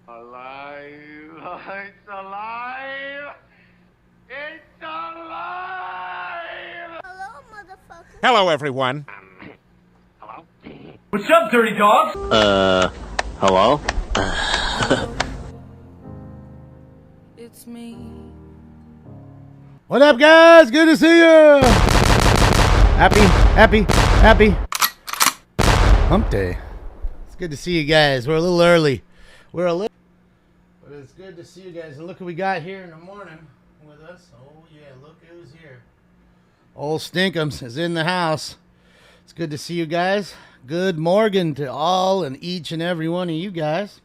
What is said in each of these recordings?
Alive! It's alive! It's alive! Hello, motherfucker. Hello, everyone. Hello? What's up, dirty dogs? Hello? It's me. What up, guys? Good to see you. Happy Hump Day. It's good to see you guys. We're a little early. But it's good to see you guys. And look who we got here in the morning with us. Oh, yeah, look who's here. Old Stinkums is in the house. It's good to see you guys. Good morning to all and each and every one of you guys.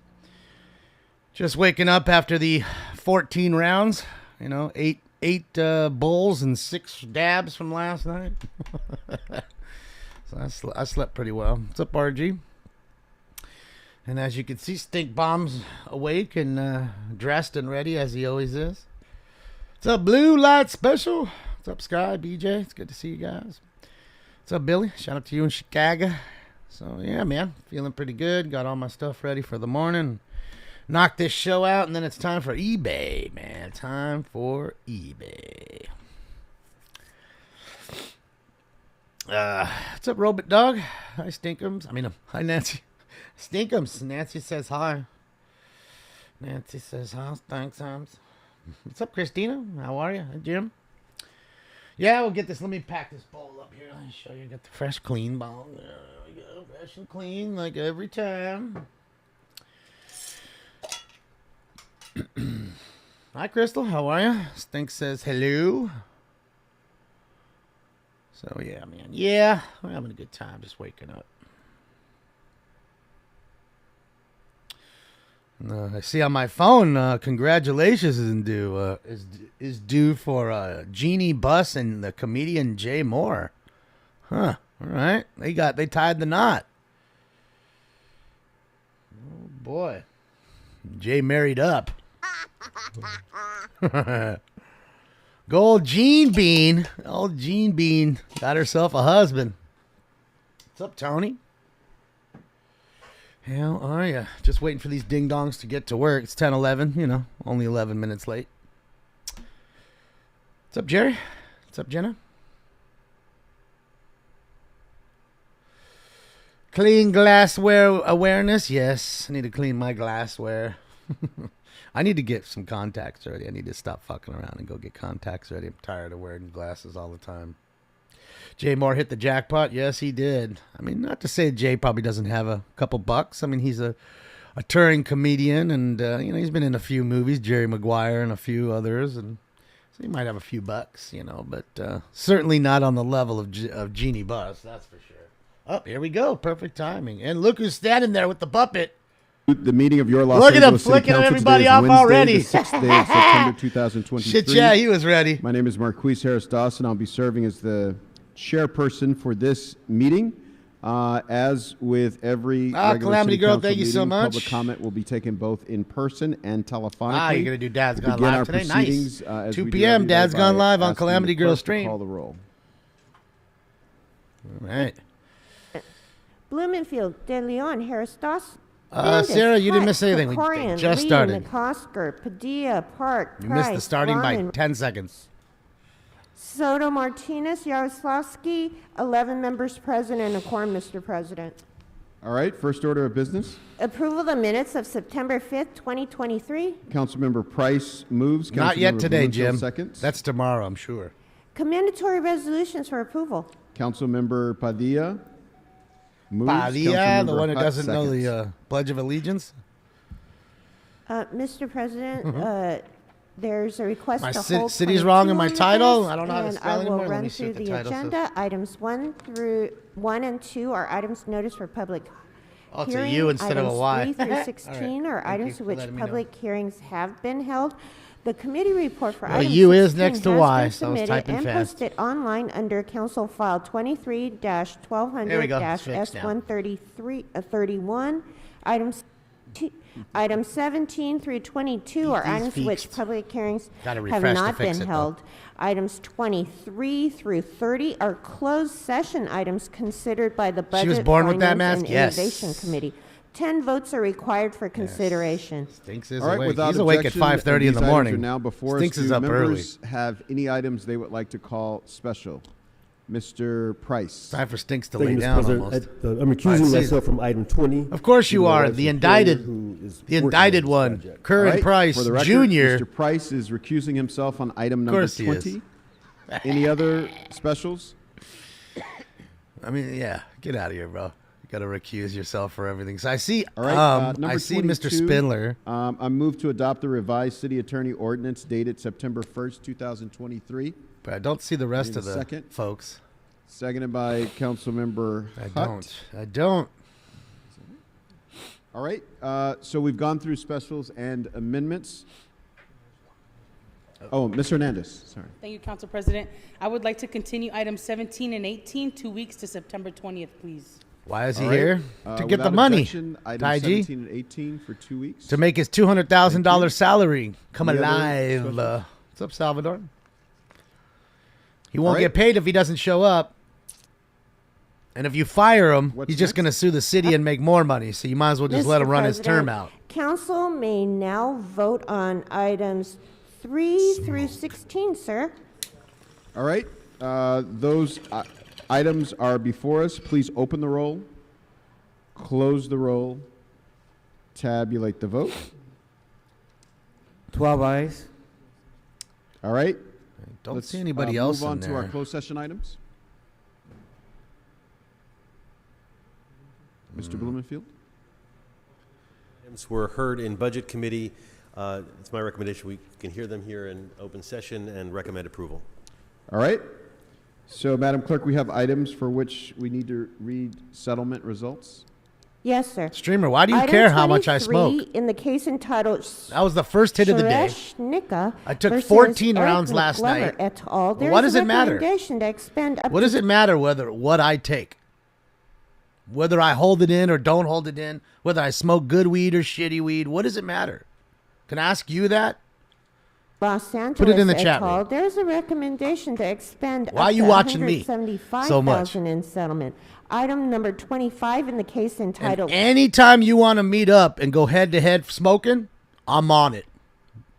Just waking up after the 14 rounds. You know, eight bowls and 6 dabs from last night. So I slept pretty well. What's up, RG? And as you can see, Stink Bomb's awake and dressed and ready as he always is. What's up, Blue Light Special? What's up, Sky, BJ? It's good to see you guys. What's up, Billy? Shout out to you in Chicago. So, yeah, man. Feeling pretty good. Got all my stuff ready for the morning. Knock this show out, and then it's time for eBay, man. Time for eBay. What's up, Robot Dog? Hi, Stinkums. Hi, Nancy. Stinkums. Nancy says hi. Nancy says hi. Thanks, Hams. What's up, Christina? How are you? Hi, Jim. Yeah, we'll get this. Let me pack this bowl up here. Let me show you. I got the fresh, clean bowl. There we go. Fresh and clean, like every time. Hi, Crystal. How are you? Stink says hello. So, yeah, man. Yeah, we're having a good time just waking up. I see on my phone, congratulations is due for Jeannie Buss and the comedian Jay Moore. Huh. All right. They tied the knot. Oh, boy. Jay married up. Gold Jean Bean. Old Jean Bean got herself a husband. What's up, Tony? How are you? Just waiting for these ding-dongs to get to work. It's 10:11, you know, only 11 minutes late. What's up, Jerry? What's up, Jenna? Clean glassware awareness? Yes, I need to clean my glassware. I need to get some contacts ready. I need to stop fucking around and go get contacts ready. I'm tired of wearing glasses all the time. Jay Moore hit the jackpot. Yes, he did. I mean, not to say Jay probably doesn't have a couple bucks. I mean, he's a touring comedian, and you know, he's been in a few movies, Jerry Maguire and a few others, and so he might have a few bucks, you know, but certainly not on the level of Jeannie Buss, that's for sure. Oh, here we go. Perfect timing. And look who's standing there with the puppet. The meeting of your Los Look at him Angeles City flicking Council everybody today is off Wednesday, already. the 6th day of September 2023. Shit, yeah, he was ready. My name is Marquise Harris Dawson. I'll be serving as the chairperson for this meeting. As with every regular Calamity City Girl, Council thank you meeting, so much. public comment will be taken both in person and telephonically. You're going to do Dad's Gone Begin Live our today? proceedings, Nice. as 2 we do p.m. every day Dad's by Gone Live on asking Calamity the Girl clerk to stream. Call the roll. All right. Blumenfield, De Leon, Harris Dawson. Sarah, you didn't miss anything. We just started. McCosker, Padilla, Park, You missed the Price, starting by Rahman, 10 seconds. Soto Martinez, Yaroslavsky, 11 members present and a quorum, Mr. President. All right, first order of business. Approval of the minutes of September 5th, 2023. Councilmember Price moves. Not yet Councilmember today, Blumenfield Jim. seconds. That's tomorrow, I'm sure. Commendatory resolutions for approval. Councilmember Padilla moves. Padilla, the Councilmember one who Hutt doesn't know seconds. the Pledge of Allegiance. Mr. President, there's a request My to ci- hold city's point wrong two in my on the title. list, I don't know how to and spell I will anymore. Let run me see through what the the title says. agenda. Items 1 and 2 are items noticed for public Oh, it's a hearing. U instead of a Y. Items 3 through All 16 right. are Thank you items for which letting me know. public hearings have been held. The committee report for Well, item U is 16 next to has Y, been so I was submitted typing and fast. posted online under Council File There we go. It's fixed now. 12-S131. Items 17 through 22 are These items which fixed. public hearings Gotta have refresh to not fix been it, though. held. Items 23 through 30 are closed session items considered by the She was Budget, born with that Finance, mask? and Yes. Innovation Committee. 10 votes are required for consideration. Stinks is All right, awake. without He's awake at objection, 5:30 in these the items morning. are now before us. Stinks is Do up early. members have any items they would like to call special? Mr. Price. Time for Stinks to Thank lay you, Mr. down President. almost. I'm recusing see. myself from item 20. Of course you due to my are. wife's The employer indicted, who is the working indicted on this one, project. Curran All right, Price for the record, Jr. Mr. Price is recusing himself on item number course he is. 20. Any other specials? I mean, yeah, get out of here, bro. You got to recuse yourself for everything. So I see, All right, I see Mr. 22, Spindler. I move to adopt the revised city attorney ordinance dated September 1st, 2023. But I don't see the rest Need of a the second? folks. Seconded by Councilmember Hutt. I don't. All right, so we've gone through specials and amendments. Oh, Ms. Hernandez, sorry. Thank you, Council President. I would like to continue items 17 and 18, 2 weeks to September 20th, please. Why is he All right, here? To get the without money. objection, items Tai G. 17 and 18 for 2 weeks. To make his $200,000 salary come Any other alive. specials? What's up, Salvador? He won't right. get paid if he doesn't show up. And if you fire him, What's he's just next? going to sue the city and make more money. So you might as well just Mr. let him run his President, term out. Council may now vote on items 3 through 16, sir. All right, those items are before us. Please open the roll, close the roll, tabulate the vote. 12 ayes. All right. Don't Let's, see anybody else move on in to our there. closed session items. Mr. Blumenfield? Items were heard in Budget Committee. It's my recommendation we can hear them here in open session and recommend approval. All right. So, Madam Clerk, we have items for which we need to read settlement results. Yes, sir. Streamer, why do you Item care how much I 23 smoke? In the case entitled That was the first hit of the day. Suresh I took versus 14 Eric rounds last Glover night. Et al. But There what is does a it matter? recommendation to expend up What to does it matter what I take? Whether I hold it in or don't hold it in, whether I smoke good weed or shitty weed, what does it matter? Can I ask you that? Los Angeles Put it in the et chat al. room. There's a recommendation to expend Why up are you to watching me so much? $175,000 in settlement. Item number 25 in the case And entitled anytime you want to meet up and go head to head smoking, I'm on it.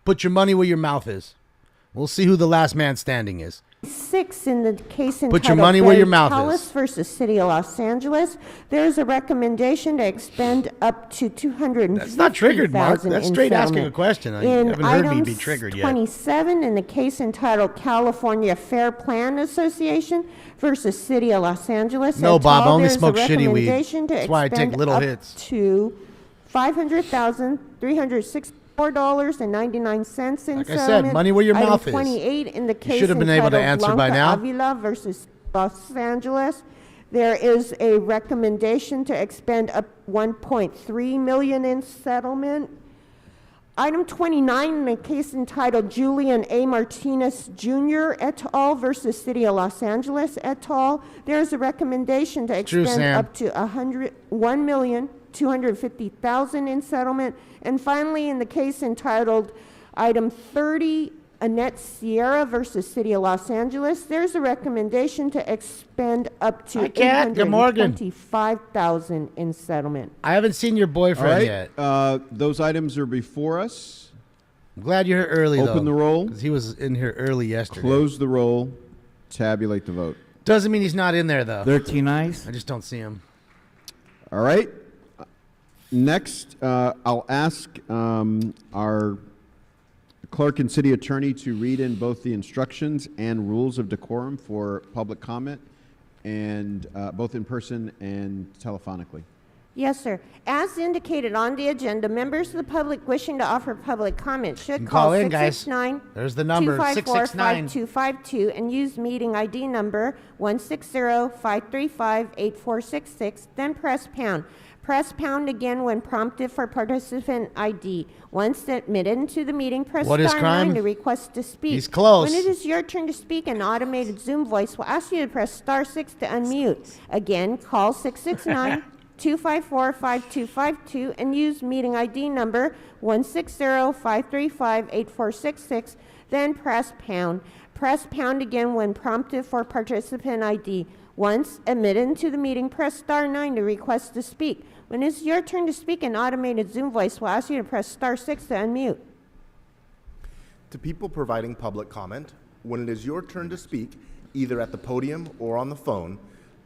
Put your money where your mouth is. We'll see who the last man standing is. 6 in the case entitled Put your money where your mouth Tallis is. versus City of Los Angeles. There's a recommendation to expend up to $250,000 That's not triggered, Mark. That's in straight asking settlement. a question. You In haven't heard me items be triggered yet. 27 in the case entitled California Fair Plan Association versus City of Los Angeles. No, et Bob, I al. only There's a smoke shitty weed. recommendation to That's why I take expend little up hits. to $500,364.99 in Like I said, settlement. money where your Item mouth is. 28 in the case should have been able to entitled answer by Blanca now. Avila versus Los Angeles. There is a recommendation to expend up $1.3 million in settlement. Item 29 in the case entitled Julian A. Martinez Jr. et al. Versus City of Los Angeles et al. There's a recommendation to True, expend Sam. up to $1,250,000 in settlement. And finally, in the case entitled Item 30, Annette Sierra versus City of Los Angeles, there's a recommendation to expend up to Hi, Kat. Good morning. $825,000 in settlement. I haven't seen your All boyfriend right. yet. Those items are before us. I'm glad you're here early, though. Open the roll. Because he was in here early yesterday. Close the roll, tabulate the vote. Doesn't mean he's not in there, though. 13 ayes. I just don't see him. All right. Next, I'll ask our clerk and city attorney to read in both the instructions and rules of decorum for public comment, and both in person and telephonically. Yes, sir. As indicated on the agenda, members of the public wishing to offer public comment should can call call in, guys. 669 There's the number, 254-5252 and use meeting ID number 160-535-8466, then press pound. Press pound again when prompted for participant ID. Once admitted into the meeting, press What is star crime? 9 to request to speak. He's close. When it is your turn to speak, an automated Zoom voice will ask you to press star 6 to unmute. Again, call 669-254-5252 and use meeting ID number 160-535-8466, then press pound. Press pound again when prompted for participant ID. Once admitted into the meeting, press star 9 to request to speak. When it's your turn to speak, an automated Zoom voice will ask you to press star 6 to unmute. To people providing public comment, when it is your turn to speak, either at the podium or on the phone,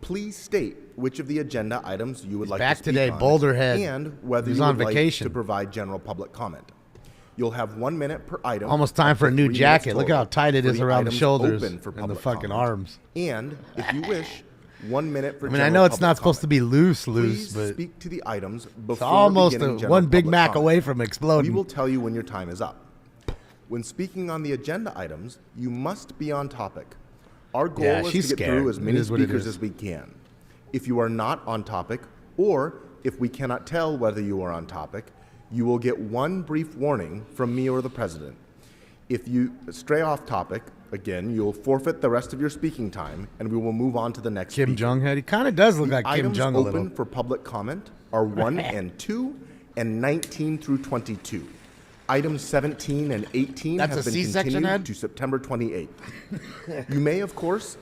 please state which of the agenda items you would like back to speak today, on Boulder Head. and whether He's you on would vacation. like to provide general public comment. You'll have 1 minute per item. Almost time up for a to new 3 minutes jacket. Look total how tight it for is the around the items shoulders open for and the public fucking comment. arms. And if you wish, 1 minute for I mean, I general know it's not public supposed to comment. be loose, Please but speak to the items before it's almost beginning general one Big public Mac comment. away from exploding. We will tell you when your time is up. When speaking on the agenda items, you must be on topic. Our goal Yeah, is she's to get scared. through as It many is what it speakers is. as we can. If you are not on topic, or if we cannot tell whether you are on topic, you will get one brief warning from me or the president. If you stray off topic, again, you'll forfeit the rest of your speaking time, and we will move on to the next Kim speaker. Jong-un. He kind of does look The like Kim items Jong a open little. for public comment are 1 and 2 and 19 through 22. Items 17 and 18 That's have a been C-section continued head? to September 28th. You may, of course,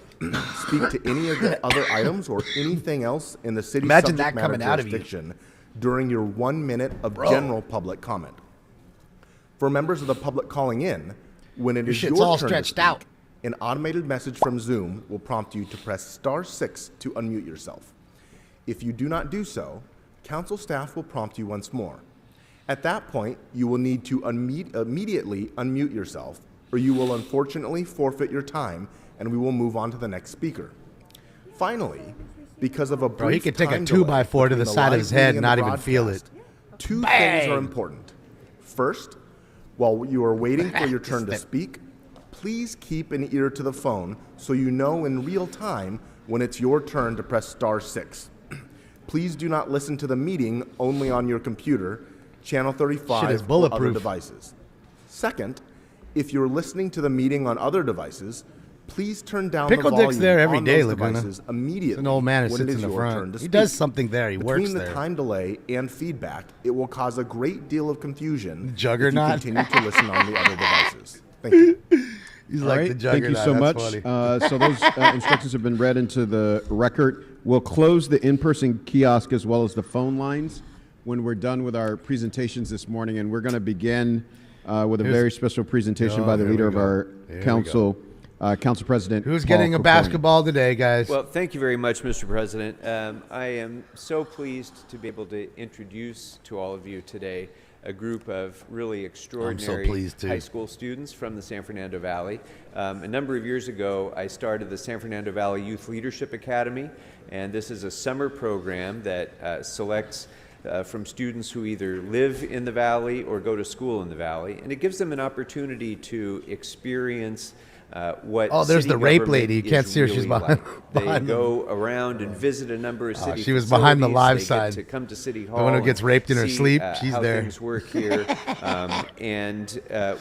speak to any of the other items or anything else in the city's Imagine subject that coming matter out of you. jurisdiction during your 1 minute of general public comment. For members of the public calling in, when it Your is shit's your all turn to stretched speak, out. an automated message from Zoom will prompt you to press star 6 to unmute yourself. If you do not do so, council staff will prompt you once more. At that point, you will need to immediately unmute yourself, or you will unfortunately forfeit your time, and we will move on to the next speaker. Finally, because of a brief Bro, he could take a time 2x4 to delay the between side of live his head meeting and not the even feel it. broadcast, two Bang! things are important. First, while you are waiting for your turn to speak, please keep an ear to the phone so you know in real time when it's your turn to press star 6. Please do not listen to the meeting only on your computer, channel 35, Shit is or other bulletproof. devices. Second, if you're listening to the meeting on other devices, please turn down Pickle the Dick's volume there every on day, those Laguna. devices immediately It's an old man who when it sits is in the your turn front. to He speak. does something there. He works Between the there. time delay and feedback, it will cause a great deal of confusion Juggernaut. if you continue to listen on the other devices. Thank you. He's All like right, the juggernaut. thank you so That's much. funny. So those instructions have been read into the record. We'll close the in-person kiosk as well as the phone lines when we're done with our presentations this morning, and we're going to begin with a very special presentation by the here leader we of our go. Here we council, Council President. Who's Paul getting a Cocone. basketball today, guys? Well, thank you very much, Mr. President. I am so pleased to be able to introduce to all of you today a group of really extraordinary pleased too. high school students from the San Fernando Valley. A number of years ago, I started the San Fernando Valley Youth Leadership Academy, and this is a summer program that selects from students who either live in the Valley or go to school in the Valley, and it gives them an opportunity to experience what Oh, there's city the rape government lady. You is can't see her. She's really behind- like. They behind the- go around and visit a number of city she was behind the facilities. live They side. Get to come to City The Hall. one who gets and raped in her see, sleep, she's how there. things work here.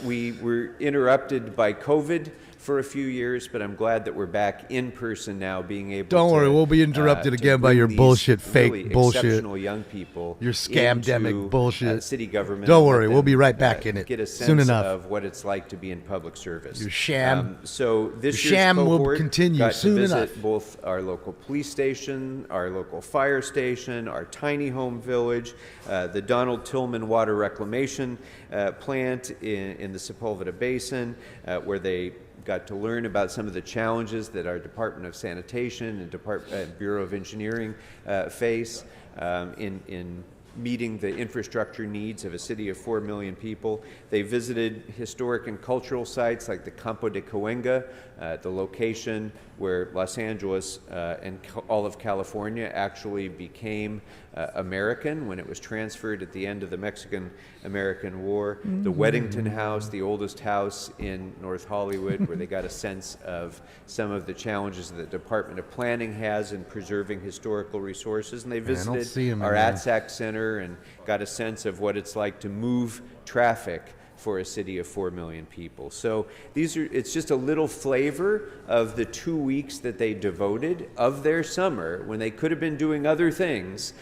We were interrupted by COVID for a few years, but I'm glad that we're back in person now, being able Don't to, worry, we'll be interrupted to again by bring your these bullshit, fake really bullshit. exceptional young people Your scamdemic into, bullshit. city government. Don't and let worry, we'll them, be right back in it Get a sense soon enough. of what it's like to be in public service. Your sham. So this Your year's sham will cohort continue got soon to visit enough. both our local police station, our local fire station, our tiny home village, the Donald Tillman Water Reclamation Plant in the Sepulveda Basin, where they got to learn about some of the challenges that our Department of Sanitation and Bureau of Engineering face in meeting the infrastructure needs of a city of 4 million people. They visited historic and cultural sites like the Campo de Cahuenga, the location where Los Angeles and all of California actually became American when it was transferred at the end of the Mexican-American War. The Weddington House, the oldest house in North Hollywood, where they got a sense of some of the challenges that the Department of Planning has in preserving historical resources. And they visited our ATSAC Center and got a sense of what it's like to move traffic for a city of 4 million people. So it's just a little flavor of the 2 weeks that they devoted of their summer when they could have been doing other things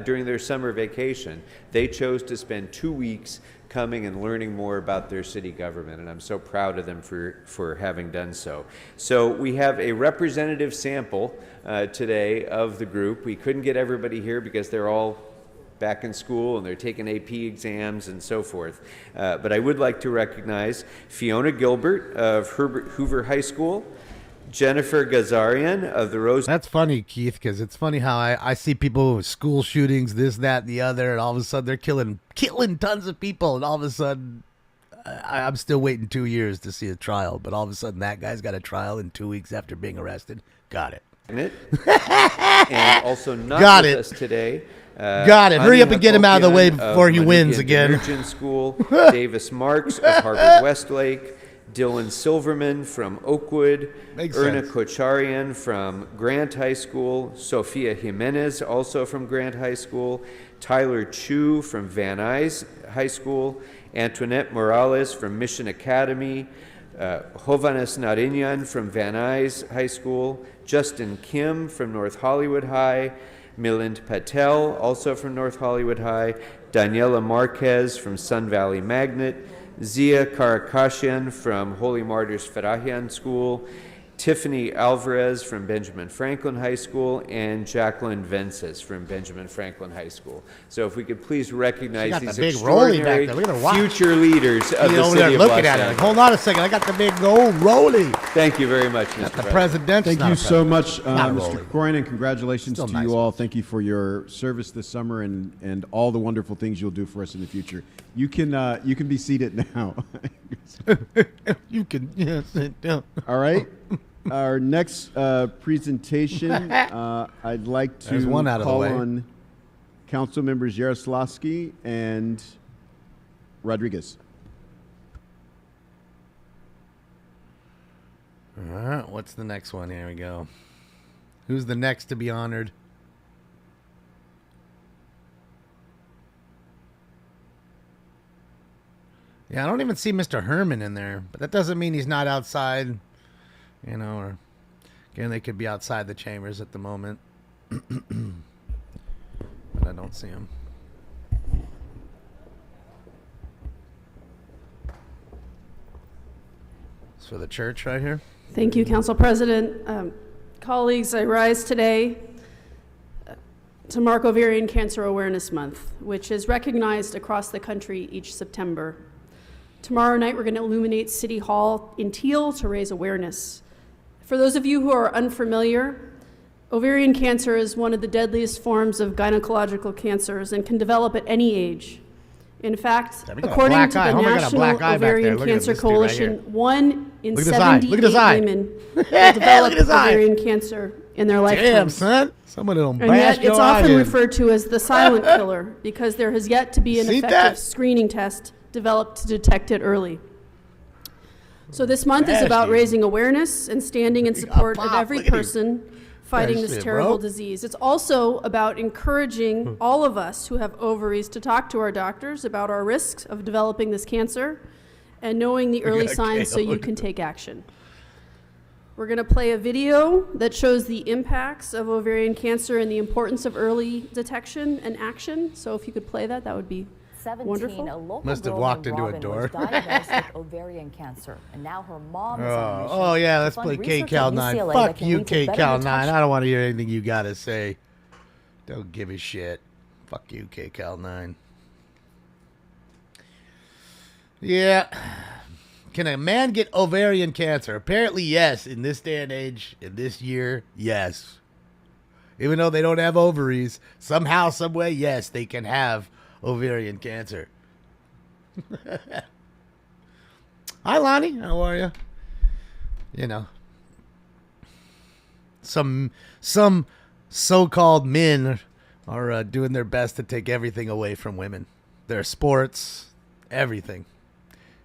during their summer vacation. They chose to spend 2 weeks coming and learning more about their city government, and I'm so proud of them for having done so. So we have a representative sample today of the group. We couldn't get everybody here because they're all back in school and they're taking AP exams and so forth. But I would like to recognize Fiona Gilbert of Hoover High School, Jennifer Gazarian of the Rose. That's funny, Keith, because it's funny how I see people with school shootings, this, that, and the other, and all of a sudden they're killing tons of people, and all of a sudden I'm still waiting 2 years to see a trial, but all of a sudden that guy's got a trial in 2 weeks after being arrested. Got it. And also not got with it. us today. Got it. Hurry up and get him out of the way before he wins again. School, Davis Marks of Harvard Westlake, Dylan Silverman from Oakwood, Erna Kocharian from Grant High School, Sofia Jimenez also from Grant High School, Tyler Chu from Van Nuys High School, Antoinette Morales from Mission Academy, Jovanes Nariñan from Van Nuys High School, Justin Kim from North Hollywood High, Milind Patel, also from North Hollywood High, Daniela Marquez from Sun Valley Magnet, Zia Karakashian from Holy Martyrs Farahian School, Tiffany Alvarez from Benjamin Franklin High School, and Jacqueline Vences from Benjamin Franklin High School. So if we could please recognize these extraordinary future leaders of the city of Los looking at it. Like, hold on a second. I got the big gold rolling. Thank you very much, Mr. President. Thank you so much, Mr. Krikorian, and congratulations to Still you nice. all. Thank you for your service this summer and all the wonderful things you'll do for us in the future. You can be seated now. You can sit down. All right. Our next presentation, I'd like to There's one out of the call way. on Council Members Yaroslavsky and Rodriguez. All right, what's the next one? Here we go. Who's the next to be honored? Yeah, I don't even see Mr. Herman in there, but that doesn't mean he's not outside, you know, or again, they could be outside the chambers at the moment. But I don't see him. It's for the church right here. Thank you, Council President. Colleagues, I rise today to mark Ovarian Cancer Awareness Month, which is recognized across the country each September. Tomorrow night, we're going to illuminate City Hall in teal to raise awareness. For those of you who are unfamiliar, ovarian cancer is one of the deadliest forms of gynecological cancers and can develop at any age. In fact, according to the National Ovarian Cancer Coalition, 1 in 78 women will develop ovarian cancer in their lifetime. Damn, son. Someone will And bash yet your it's often eye in. referred to as the silent killer because there has yet to be an See effective that? screening test developed to detect it early. So this month is about raising awareness and standing in support of every person fighting this terrible disease. It's also about encouraging all of us who have ovaries to talk to our doctors about our risks of developing this cancer and knowing the early signs so you can take action. We're going to play a video that shows the impacts of ovarian cancer and the importance of early detection and action. So if you could play that, that would be 17, wonderful. a local Must have girl walked named into a Robin door. was diagnosed with ovarian cancer, and now her mom is on a mission Oh, yeah, to let's fund play research at KCAL9. UCLA Fuck that can you, lead to better KCAL9. detection. I don't want to hear anything you got to say. Don't give a shit. Fuck you, KCAL9. Yeah. Can a man get ovarian cancer? Apparently, yes. In this day and age, in this year, yes. Even though they don't have ovaries, somehow, some way, yes, they can have ovarian cancer. Hi, Lonnie. How are you? You know, some so-called men are doing their best to take everything away from women. Their sports, everything.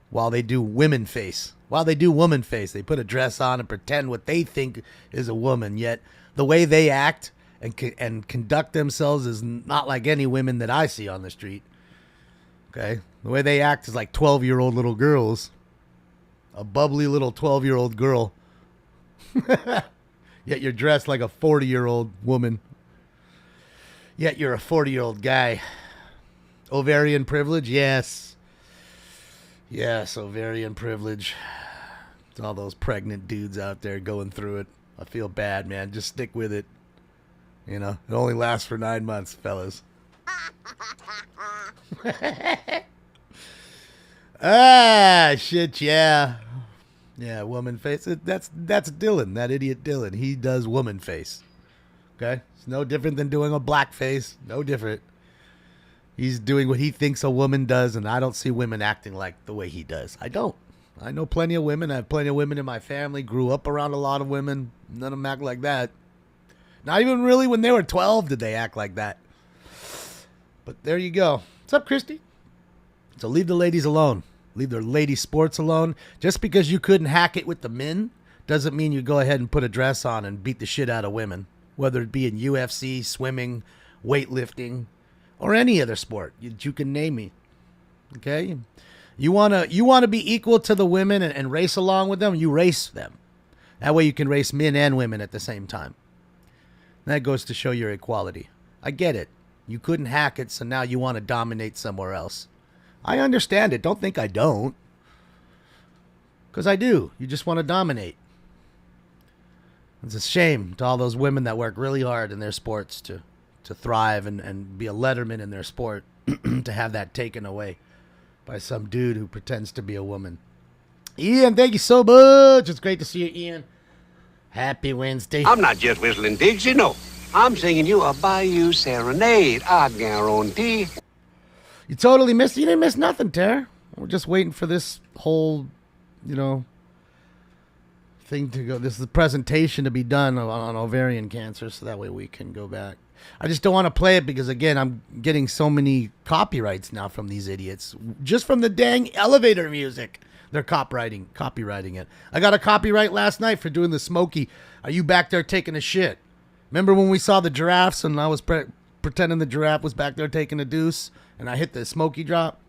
While they do women face. While they do woman face. They put a dress on and pretend what they think is a woman. Yet the way they act and conduct themselves is not like any women that I see on the street. Okay? The way they act is like 12-year-old little girls. A bubbly little 12-year-old girl. Yet you're dressed like a 40-year-old woman. Yet you're a 40-year-old guy. Ovarian privilege? Yes. Yes, ovarian privilege. It's all those pregnant dudes out there going through it. I feel bad, man. Just stick with it. You know, it only lasts for 9 months, fellas. Ah, shit, yeah. Yeah, woman face. That's Dylan, that idiot Dylan. He does woman face. Okay? It's no different than doing a black face. No different. He's doing what he thinks a woman does, and I don't see women acting like the way he does. I don't. I know plenty of women. I have plenty of women in my family. Grew up around a lot of women. None of them act like that. Not even really when they were 12 did they act like that. But there you go. What's up, Christy? So leave the ladies alone. Leave their lady sports alone. Just because you couldn't hack it with the men doesn't mean you go ahead and put a dress on and beat the shit out of women. Whether it be in UFC, swimming, weightlifting, or any other sport you can name me. Okay? You wanna be equal to the women and race along with them, you race them. That way you can race men and women at the same time. That goes to show your equality. I get it. You couldn't hack it, so now you want to dominate somewhere else. I understand it. Don't think I don't. Because I do. You just want to dominate. It's a shame to all those women that work really hard in their sports to thrive and be a letterman in their sport to have that taken away by some dude who pretends to be a woman. Ian, thank you so much. It's great to see you, Ian. Happy Wednesday. I'm not just whistling digs, you know. I'm singing you a Bayou Serenade, I guarantee. You totally missed. You didn't miss nothing, Tara. We're just waiting for this whole, thing to go. This is the presentation to be done on ovarian cancer, so that way we can go back. I just don't want to play it because, again, I'm getting so many copyrights now from these idiots. Just from the dang elevator music. They're copywriting it. I got a copyright last night for doing the Smokey. Are you back there taking a shit? Remember when we saw the giraffes and I was pretending the giraffe was back there taking a deuce and I hit the Smokey drop?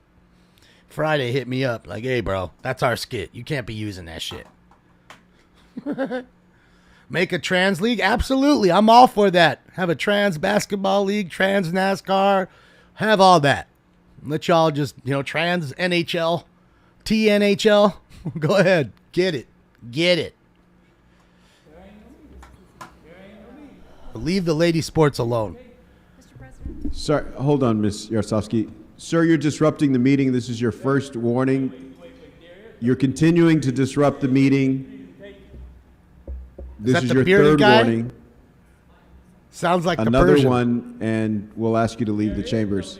Friday hit me up like, hey, bro, that's our skit. You can't be using that shit. Make a trans league? Absolutely. I'm all for that. Have a trans basketball league, trans NASCAR. Have all that. Let y'all just, trans NHL, TNHL. Go ahead. Get it. Get it. Leave the lady sports alone. Sorry, hold on, Ms. Yaroslavsky. Sir, you're disrupting the meeting. This is your first warning. You're continuing to disrupt the meeting. This is your third warning. Sounds like another the one, and we'll ask you to leave the chambers.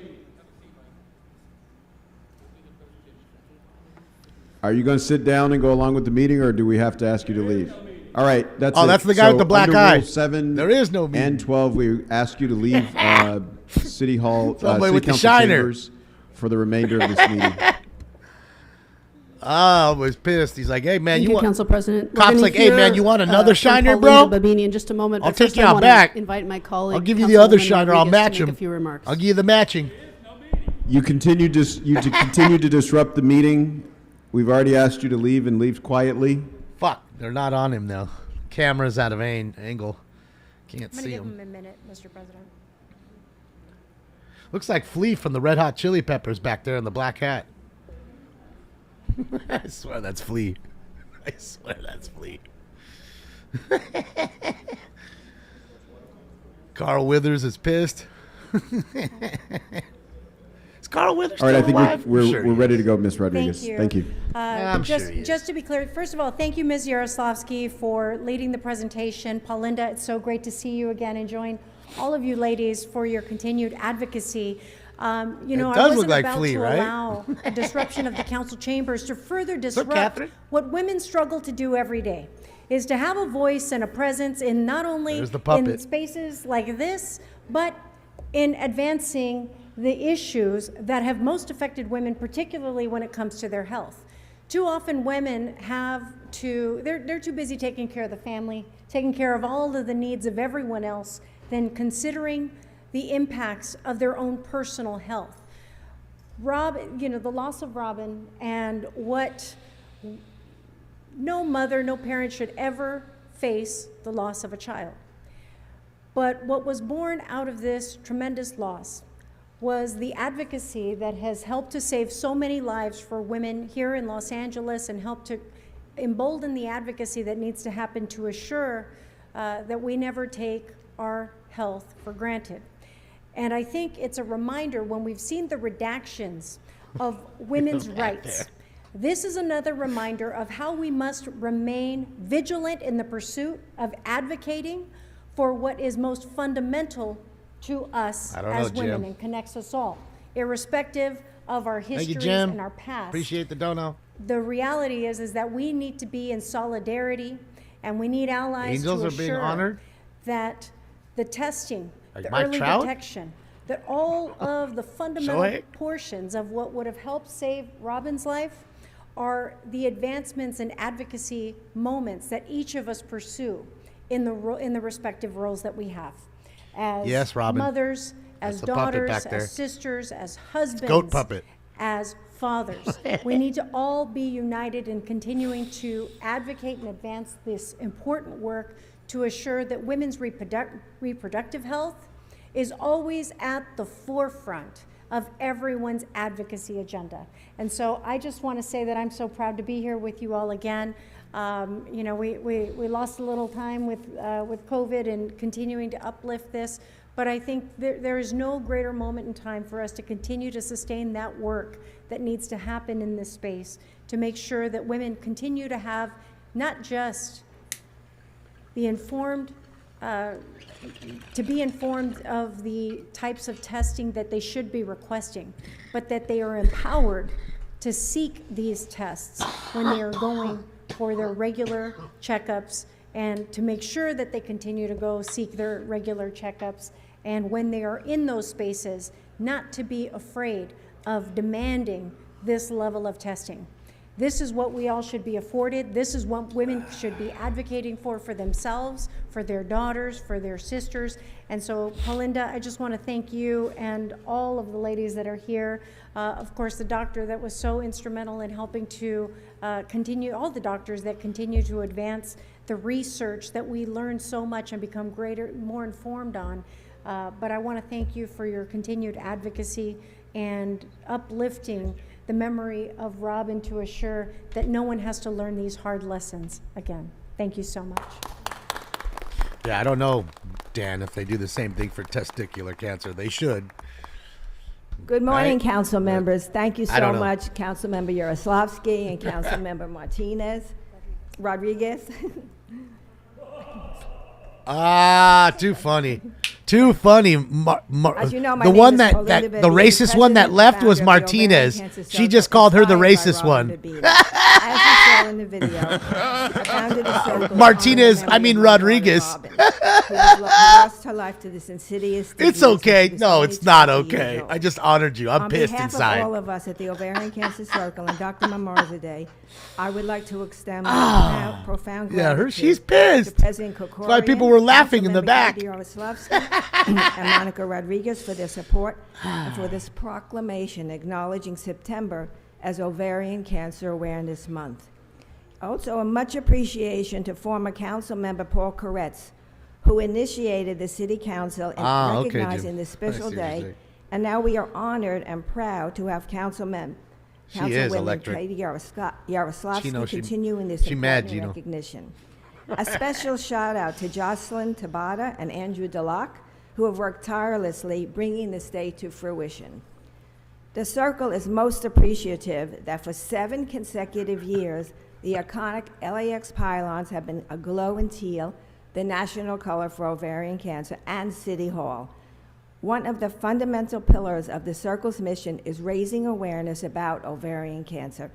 Are you going to sit down and go along with the meeting, or do we have to ask you to leave? All right, that's it. That's the guy with the black eye. Rule 7 there is no meeting. And 12, we ask you to leave City Hall, Somebody City with the Council shiner. chambers for the remainder of this meeting. I was pissed. He's like, hey, man, Thank you you, want... Council President. Cop's like, hey, man, you want another shiner, bro? Babini in just a moment. I'll but take first you I out wanna back. Invite my colleague. I'll give you the other Councilwoman shiner. I'll Rodriguez, match to make him. a few remarks. I'll give you the matching. You continue to disrupt the meeting. We've already asked you to leave and leave quietly. Fuck, they're not on him now. Camera's out of angle. Can't see him. I'm going to give him a minute, Mr. President. Looks like Flea from the Red Hot Chili Peppers back there in the black hat. I swear that's Flea. I swear that's Flea. Carl Withers is pissed. Is Carl Withers All right, I still think alive? we're ready to go, Ms. Rodriguez. Thank you. I'm sure he is. Just to be clear, first of all, thank you, Ms. Yaroslavsky, for leading the presentation. Paulinda, it's so great to see you again and join all of you ladies for your continued advocacy. I does look wasn't like about Flea, to right? allow a disruption of the council chambers to further disrupt what women struggle to do every day, is to have a voice and a presence in not only in spaces like this, but in advancing the issues that have most affected women, particularly when it comes to their health. Too often women they're too busy taking care of the family, taking care of all of the needs of everyone else, than considering the impacts of their own personal health. the loss of Robin, and what no mother, no parent should ever face the loss of a child. But what was born out of this tremendous loss was the advocacy that has helped to save so many lives for women here in Los Angeles and helped to embolden the advocacy that needs to happen to assure that we never take our health for granted. And I think it's a reminder when we've seen the redactions of women's rights. This is another reminder of how we must remain vigilant in the pursuit of advocating for what is most fundamental to us as women and connects us all, irrespective of our histories and our past. Appreciate the dono. The reality is that we need to be in solidarity, and we need allies Angels to are being assure honored? that the testing, Like the Mike early Trout? detection, that all of the fundamental portions of what would have helped save Robin's life are the advancements and advocacy moments that each of us pursue in the respective roles that we have. As Yes, Robin. mothers, as That's a puppet daughters, back there. as sisters, as husbands, Goat puppet. as fathers. We need to all be united in continuing to advocate and advance this important work to assure that women's reproductive health is always at the forefront of everyone's advocacy agenda. And so I just want to say that I'm so proud to be here with you all again. We lost a little time with COVID and continuing to uplift this, but I think there is no greater moment in time for us to continue to sustain that work that needs to happen in this space to make sure that women continue to have not just the informed, to be informed of the types of testing that they should be requesting, but that they are empowered to seek these tests when they are going for their regular checkups, and to make sure that they continue to go seek their regular checkups, and when they are in those spaces, not to be afraid of demanding this level of testing. This is what we all should be afforded. This is what women should be advocating for themselves, for their daughters, for their sisters. And so, Melinda, I just want to thank you and all of the ladies that are here. Of course, the doctor that was so instrumental in helping to continue, all the doctors that continue to advance the research that we learn so much and become more informed on. But I want to thank you for your continued advocacy and uplifting the memory of Robin to assure that no one has to learn these hard lessons again. Thank you so much. Yeah, I don't know, Dan, if they do the same thing for testicular cancer. They should. Good morning, Right? council members. Thank you I so don't know. much, Councilmember Yaroslavsky and Councilmember Martinez, Rodriguez. Too funny. Too funny. As you know, my the name one is that, Melinda that the Bebby, racist one that president left and was founder of the Ovarian Martinez. Cancer She Circle, just called her the inspired by racist Robin one. Bebby. As you saw in the video, I founded the circle Martinez, to honor I mean the memory of my Rodriguez. daughter Robin, who lost her life to this insidious It's disease okay. when she was No, only it's not 20 years okay. old. I just honored you. I'm pissed On behalf inside. of all of us at the Ovarian Cancer Circle and Dr. Mamarza Day, I would like to extend my profound Yeah, gratitude she's pissed. to President That's why Kokorian, people were laughing in the Councilmember back. Andy Yaroslavsky, and Monica Rodriguez for their support and for this proclamation acknowledging September as Ovarian Cancer Awareness Month. Also, a much appreciation to former council member Paul Koretz, who initiated the city council in Okay, recognizing Jim. this I special see what you're day. saying. And now we are honored and proud to have Councilwoman electric. Katie She Yaroslavsky knows continuing this she mad, important Gino. recognition. A special shout out to Jocelyn Tabata and Andrew Delac, who have worked tirelessly bringing this day to fruition. The Circle is most appreciative that for 7 consecutive years, the iconic LAX pylons have been aglow in teal, the national color for ovarian cancer, and City Hall. One of the fundamental pillars of the Circle's mission is raising awareness about ovarian cancer,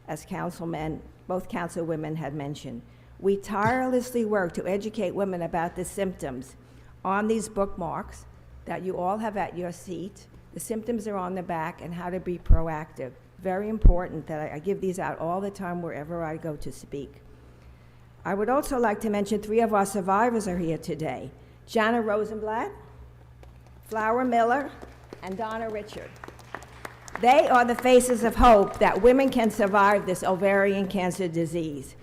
as both councilwomen had mentioned. We tirelessly work to educate women about the symptoms on these bookmarks that you all have at your seat. The symptoms are on the back and how to be proactive. Very important that I give these out all the time wherever I go to speak. I would also like to mention 3 of our survivors are here today. Jana Rosenblatt, Flower Miller, and Donna Richard. They are the faces of hope that women can survive this ovarian cancer disease.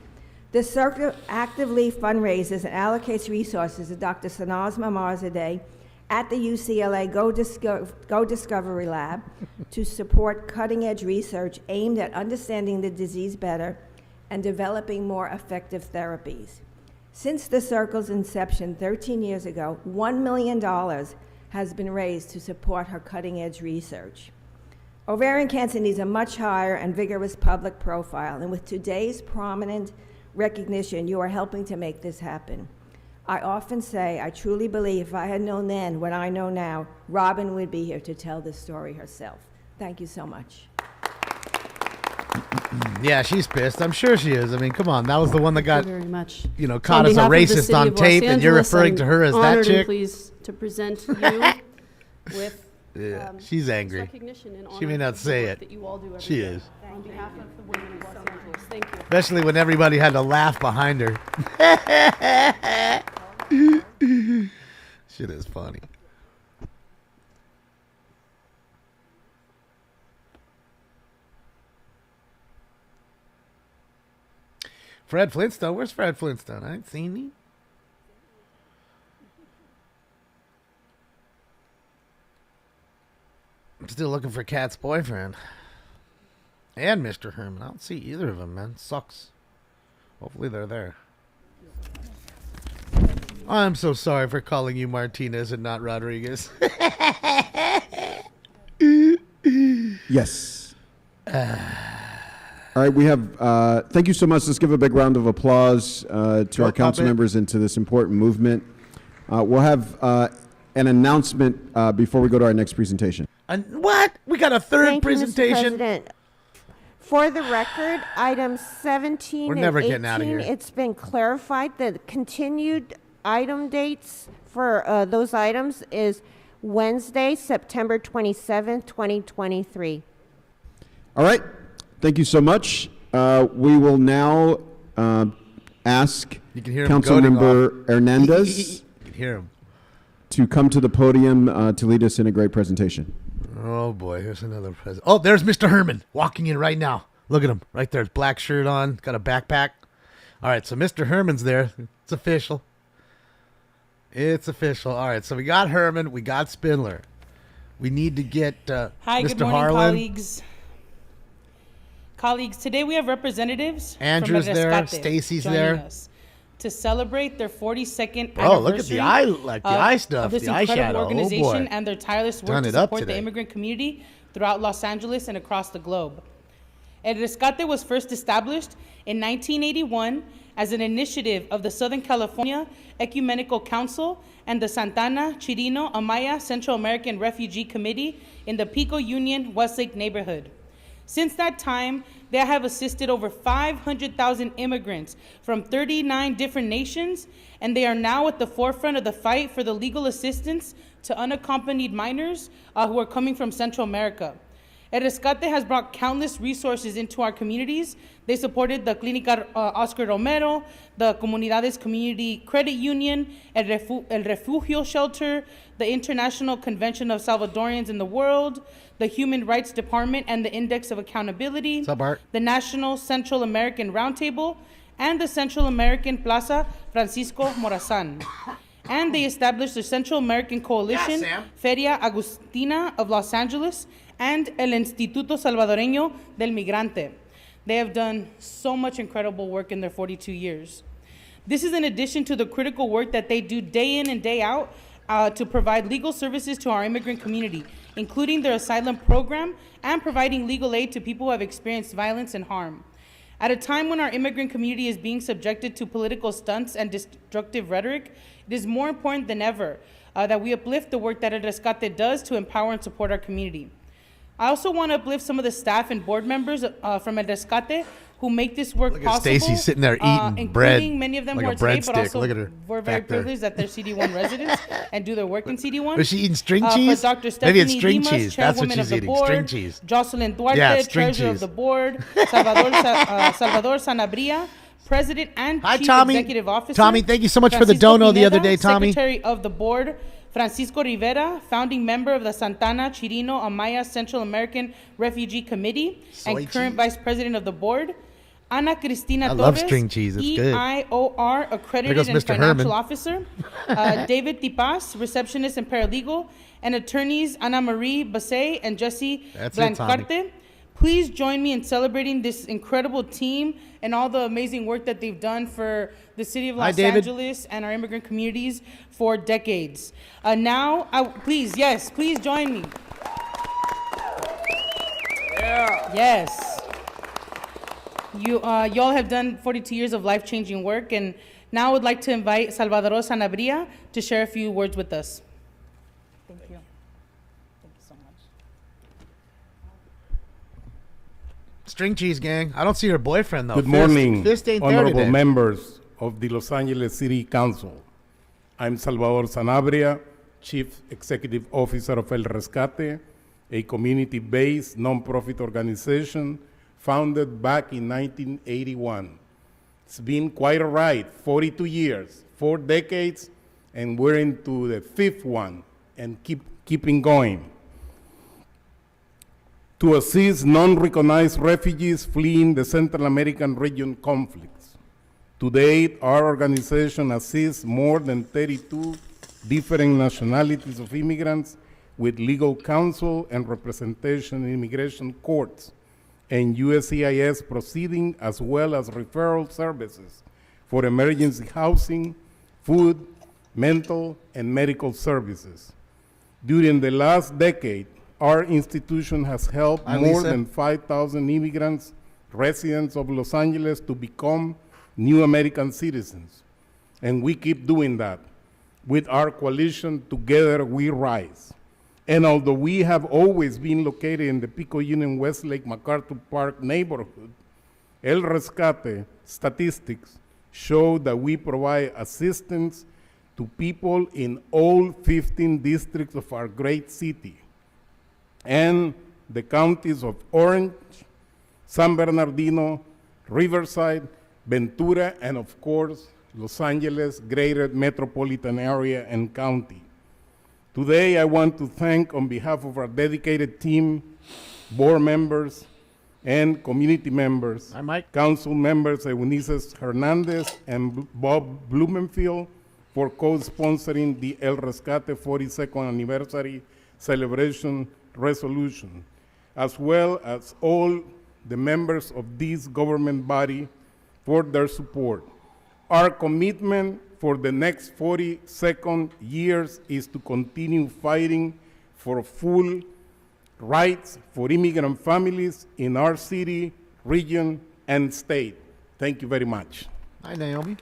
The circle actively fundraises and allocates resources to Dr. Sanaz Mamarzadeh at the UCLA Go Discovery Lab to support cutting-edge research aimed at understanding the disease better and developing more effective therapies. Since the Circle's inception 13 years ago, $1 million has been raised to support her cutting-edge research. Ovarian cancer needs a much higher and vigorous public profile, and with today's prominent recognition, you are helping to make this happen. I often say, I truly believe if I had known then what I know now, Robin would be here to tell this story herself. Thank you so much. Yeah, she's pissed. I'm sure she is. I mean, come on. That was the one that got, very much. you know, caught as a racist on tape, and you're referring to her as that chick? I'm pleased to present you with she's angry. recognition and honor She may not for the say work it. that you all do every She day. is. On behalf of the women of Los Angeles, thank you. Especially when everybody had to laugh behind her. Shit is funny. Fred Flintstone? Where's Fred Flintstone? I ain't seen him. I'm still looking for Kat's boyfriend. And Mr. Herman. I don't see either of them, man. Sucks. Hopefully they're there. I'm so sorry for calling you Martinez and not Rodriguez. Yes. All right, we have, thank you so much. Let's give a big round of applause to our council members and to this important movement. We'll have an announcement before we go to our next presentation. What? We got a third Thank you, Mr. presentation? President. For the record, items 17 We're and never 18, getting out of here. it's been clarified that continued item dates for those items is Wednesday, September 27th, 2023. All right, thank you so much. We will now ask You can hear him goading Councilmember Hernandez You can hear him. to come to the podium to lead us in a great presentation. Oh, boy. Here's another president. Oh, there's Mr. Herman walking in right now. Look at him right there. Black shirt on. Got a backpack. All right, so Mr. Herman's there. It's official. It's official. All right, so we got Herman. We got Spindler. We need to get Hi, Mr. good morning, Harlan. colleagues. Colleagues, today we have representatives Andrew's from there. Rescate Stacy's joining there. us to celebrate their 42nd Oh, look at anniversary the eye, like the eye stuff, of this the incredible eyeshadow. organization Oh, boy. and their tireless work Done to it up support the today. immigrant community throughout Los Angeles and across the globe. El Rescate was first established in 1981 as an initiative of the Southern California Ecumenical Council and the Santana, Chirino, Amaya Central American Refugee Committee in the Pico Union, Westlake neighborhood. Since that time, they have assisted over 500,000 immigrants from 39 different nations, and they are now at the forefront of the fight for the legal assistance to unaccompanied minors who are coming from Central America. El Rescate has brought countless resources into our communities. They supported the Clínica Oscar Romero, the Comunidades Community Credit Union, El Refugio Shelter, the International Convention of Salvadorians in the World, the Human Rights Department and the Index of Accountability, What's up, Art? the National Central American Roundtable, and the Central American Plaza Francisco Morazan. And they established the Central American Coalition, Feria Agustina of Los Angeles, and El Instituto Salvadoreño del Migrante. They have done so much incredible work in their 42 years. This is in addition to the critical work that they do day in and day out to provide legal services to our immigrant community, including their asylum program and providing legal aid to people who have experienced violence and harm. At a time when our immigrant community is being subjected to political stunts and destructive rhetoric, it is more important than ever that we uplift the work that El Rescate does to empower and support our community. I also want to uplift some of the staff and board members from El Rescate who make this work Look at possible. Stacy sitting there eating including bread many of them like who a are today, but breadstick. also Look at her we're very back there. privileged that they're CD1 residents and do their work in CD1. Was she eating string cheese? For Dr. Maybe Stephanie it's string Dimas, cheese. That's what chairwoman she's of the eating, board, string cheese. Jocelyn Duarte, Yeah, string treasurer of cheese. the board, Salvador Sanabria, president and Hi, chief Tommy. executive officer. Tommy, thank you so much for the Francisco dono the other Pineda, day, Tommy. secretary of the board, Francisco Rivera, founding member of the Santana Chirino Amaya Central American Refugee Committee and current vice president of the board. Ana Cristina I Torres, love string cheese. It's good. EIOR accredited goes and Mr. financial Herman. officer. David Tipas, receptionist and paralegal. And attorneys Ana Marie Basay and Jesse That's it, Tommy. Blancarte. Please join me in celebrating this incredible team and all the amazing work that they've done for the city of Hi, Los David. Angeles and our immigrant communities for decades. Please join me. Yes. Y'all have done 42 years of life-changing work, and now I would like to invite Salvador Sanabria to share a few words with us. Thank you. Thank you so much. String cheese gang. I don't see her boyfriend though. Good morning, Fist ain't there honorable today. members of the Los Angeles City Council. I'm Salvador Sanabria, Chief Executive Officer of El Rescate, a community-based nonprofit organization founded back in 1981. It's been quite a ride, 42 years, 4 decades, and we're into the 5th one and keeping going. To assist non-recognized refugees fleeing the Central American region conflicts. To date, our organization assists more than 32 different nationalities of immigrants with legal counsel and representation in immigration courts and USCIS proceeding, as well as referral services for emergency housing, food, mental, and medical services. During the last decade, our institution has helped Hi, more Lisa. than 5,000 immigrants, residents of Los Angeles, to become new American citizens. And we keep doing that. With our coalition, Together We Rise. And although we have always been located in the Pico Union Westlake MacArthur Park neighborhood, El Rescate statistics show that we provide assistance to people in all 15 districts of our great city and the counties of Orange, San Bernardino, Riverside, Ventura, and of course, Los Angeles greater metropolitan area and county. Today, I want to thank, on behalf of our dedicated team, board members, and community members, council members Eunice Hernandez and Bob Blumenfield for co-sponsoring the El Rescate 42nd anniversary celebration resolution, as well as all the members of this government body for their support. Our commitment for the next 42nd years is to continue fighting for full rights for immigrant families in our city, region, and state. Thank you very much. Hi, Naomi.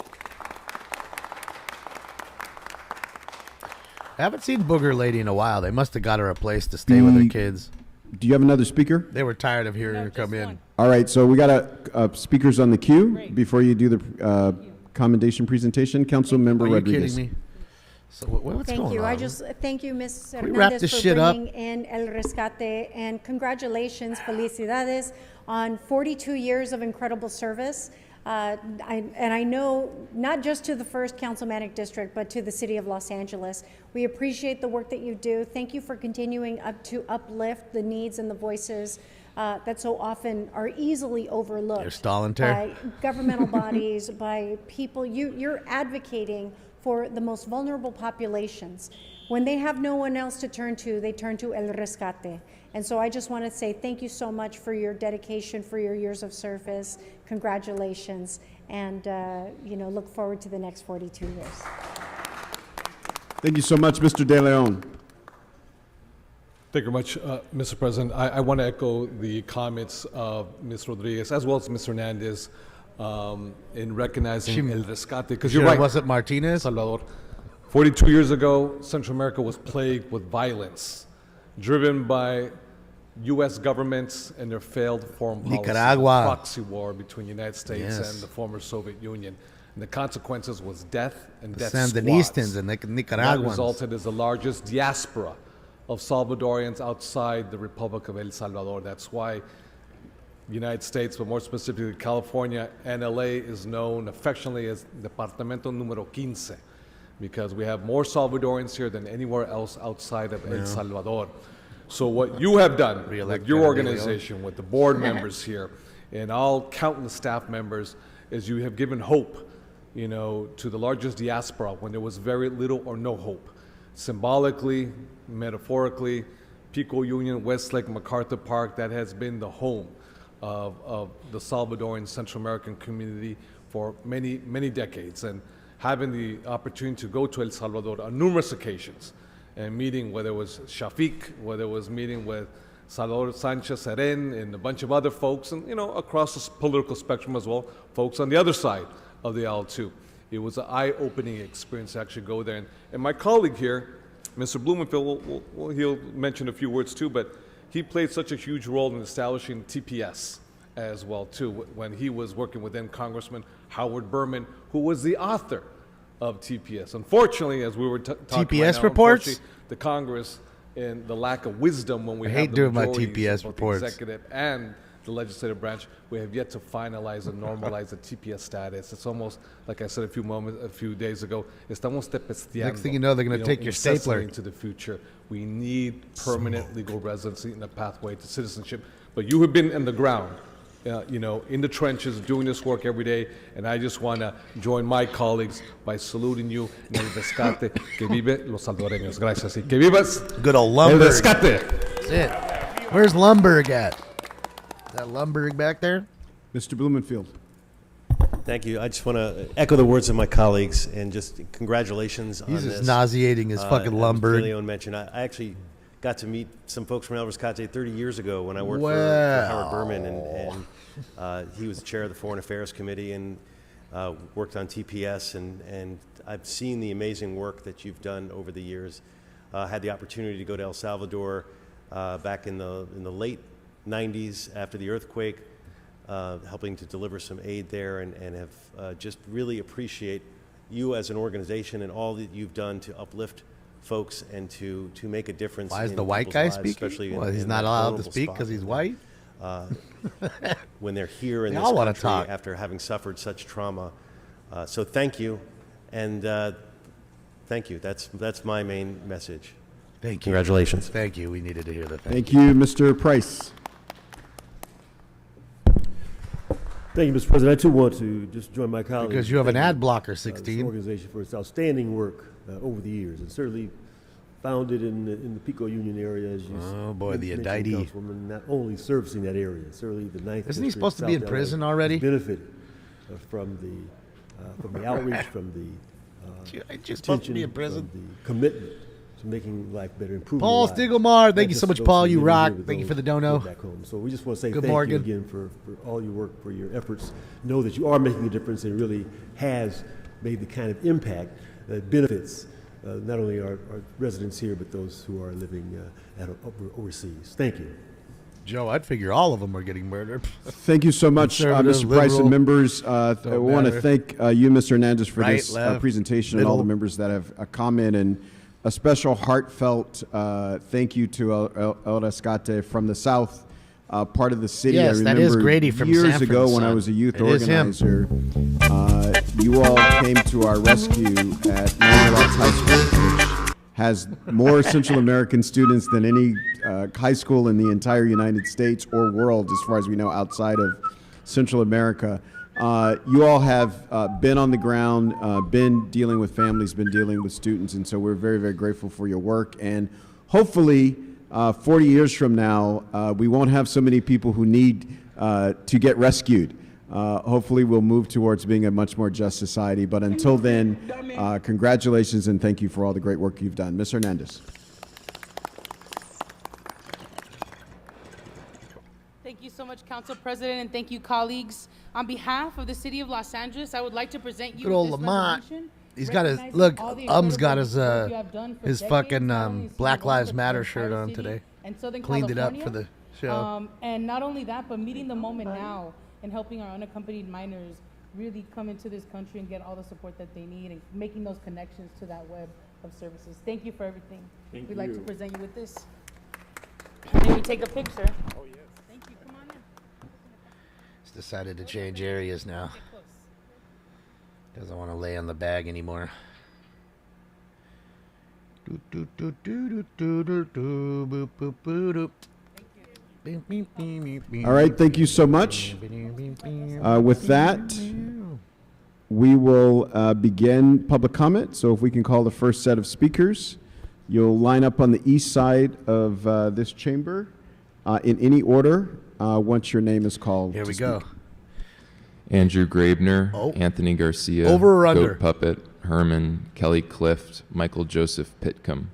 I haven't seen Booger Lady in a while. They must have got her a place to stay with her kids. Do you have another speaker? They were tired of hearing her come in. All right, so we got speakers on the queue. Before you do the commendation presentation, Council Member Are you Rodriguez. kidding me? So what's Thank going you. on? I just thank you, Ms. we wrap Hernandez, this for shit up? bringing in El Rescate, and congratulations, felicidades, on 42 years of incredible service. I know not just to the 1st Councilmanic District, but to the City of Los Angeles. We appreciate the work that you do. Thank you for continuing to uplift the needs and the voices that so often are easily overlooked. You're stalling, Terry. By governmental bodies, by people. You're advocating for the most vulnerable populations. When they have no one else to turn to, they turn to El Rescate. And so I just want to say thank you so much for your dedication, for your years of service. Congratulations. And, look forward to the next 42 years. Thank you so much, Mr. De Leon. Thank you very much, Mr. President. I want to echo the comments of Ms. Rodriguez as well as Ms. Hernandez in recognizing El Rescate. Because you're right. Was it Martinez? Salvador. 42 years ago, Central America was plagued with violence, driven by U.S. governments and their failed foreign policy. Nicaragua. Proxy war between the United States Yes. and the former Soviet Union. And the consequences was death and The death Sandinistans squads. and the That Nicaraguans. resulted as the largest diaspora of Salvadorians outside the Republic of El Salvador. That's why the United States, but more specifically California and LA, is known affectionately as Departamento Número 15, because we have more Salvadorans here than anywhere else outside of El Salvador. So what you have done with your organization, with the board members here, and all countless staff members, is you have given hope, you know, to the largest diaspora when there was very little or no hope. Symbolically, metaphorically, Pico Union, Westlake, MacArthur Park, that has been the home of the Salvadoran Central American community for many, many decades. And having the opportunity to go to El Salvador on numerous occasions and meeting, whether it was Shafiq, whether it was meeting with Salvador Sanchez Seren and a bunch of other folks, and, you know, across the political spectrum as well, folks on the other side of the aisle too. It was an eye-opening experience to actually go there. And my colleague here, Mr. Blumenfield, he'll mention a few words too, but he played such a huge role in establishing TPS as well too, when he was working with then Congressman Howard Berman, who was the author of TPS. Unfortunately, as we were talking TPS right now, reports? the Congress and the lack of wisdom when we I have hate the doing my majorities TPS of both reports. the executive and the legislative branch, we have yet to finalize and normalize the TPS status. It's almost like I said a few days ago. Estamos tepesteando. Next thing you know, they're going to take your stapler. Into the future, we need permanent legal residency and a pathway to citizenship. But you have been in the ground, you know, in the trenches, doing this work every day, and I just want to join my colleagues by saluting you en el rescate que vive los salvadoreños. Gracias. Y que vivas Good old el Lumberg. rescate. That's it. Where's Lumberg at? Is that Lumberg back there? Mr. Blumenfield. Thank you. I just want to echo the words of my colleagues and just congratulations on He's this. just nauseating his fucking As Lumberg. Leon mentioned, I actually got to meet some folks from El Rescate 30 years ago when I worked for Wow. Howard Berman, and he was the chair of the Foreign Affairs Committee and worked on TPS, and I've seen the amazing work that you've done over the years. Had the opportunity to go to El Salvador back in the late 90s after the earthquake, helping to deliver some aid there, and have just really appreciate you as an organization and all that you've done to uplift folks and to make a difference. Why is in the white people's guy lives, speaking? especially Well, he's in not that allowed to vulnerable speak spot because he's when white? when they're here in They this all wanna country talk. after having suffered such trauma. So thank you, and thank you. That's my main message. Thank you. Congratulations. Thank you. We needed to hear that. Thank you, Mr. Price. Thank you, Mr. President. I too want to just join my colleagues. Because you have an Thank ad blocker, this 16. organization for its outstanding work over the years, and certainly founded in the Pico Union area, as you Oh, boy, the mentioned, indictee. Councilwoman, not only servicing that area, certainly the 9th Isn't he District, supposed to be South in LA, prison already? Benefited from the outreach, from the Ain't you supposed to be in attention, prison? from the commitment to making life better, improving Paul lives. Stiglmar, Not thank you just so for much, those Paul. who You live rock. here, but Thank you those for the who dono. live back home. So we just want to say Good thank Morgan. you again for all your work, for your efforts. Know that you are making a difference and really has made the kind of impact that benefits not only our residents here, but those who are living overseas. Thank you. Joe, I'd figure all of them are getting murdered. Thank you so much, Conservative, Mr. Price liberal, and members. I want to matter. thank you, Mr. Hernandez, for Right, this left, presentation and all the middle. members that have comment, and a special heartfelt thank you to El Rescate from the south part of the city. Yes, I that is remember Grady from years Sanford ago and when I Son. was a youth It is him. organizer. You all came to our rescue at Manuel High School, which has more Central American students than any high school in the entire United States or world, as far as we know, outside of Central America. You all have been on the ground, been dealing with families, been dealing with students, and so we're very, very grateful for your work. And hopefully, 40 years from now, we won't have so many people who need to get rescued. Hopefully, we'll move towards being a much more just society. But until then, congratulations and thank you for all the great work you've done. Ms. Hernandez. Thank you so much, Council President, and thank you, colleagues. On behalf of the City of Los Angeles, I would like to present you Good old with this Lamont. resolution. He's got his recognizing look. all the Got incredible his work you have done for his decades, fucking not only in Black Sinaloa, Lives but Matter in shirt Powder on City today. and Southern Cleaned it up California. for the show. And not only that, but meeting the moment now and helping our unaccompanied minors really come into this country and get all the support that they need and making those connections to that web of services. Thank you for everything. We'd like to present you with this. Maybe take a picture. Oh, yes. Thank you. Come on in. He's decided to change areas now. Doesn't want to lay on the bag anymore. All right, thank you so much. With that, we will begin public comment. So if we can call the first set of speakers, you'll line up on the east side of this chamber in any order once your name is called. Here we go. Andrew Grabner, Oh. Anthony Garcia, Over or under? Goat Puppet, Herman, Kelly Clift, Michael Joseph Pitcomb.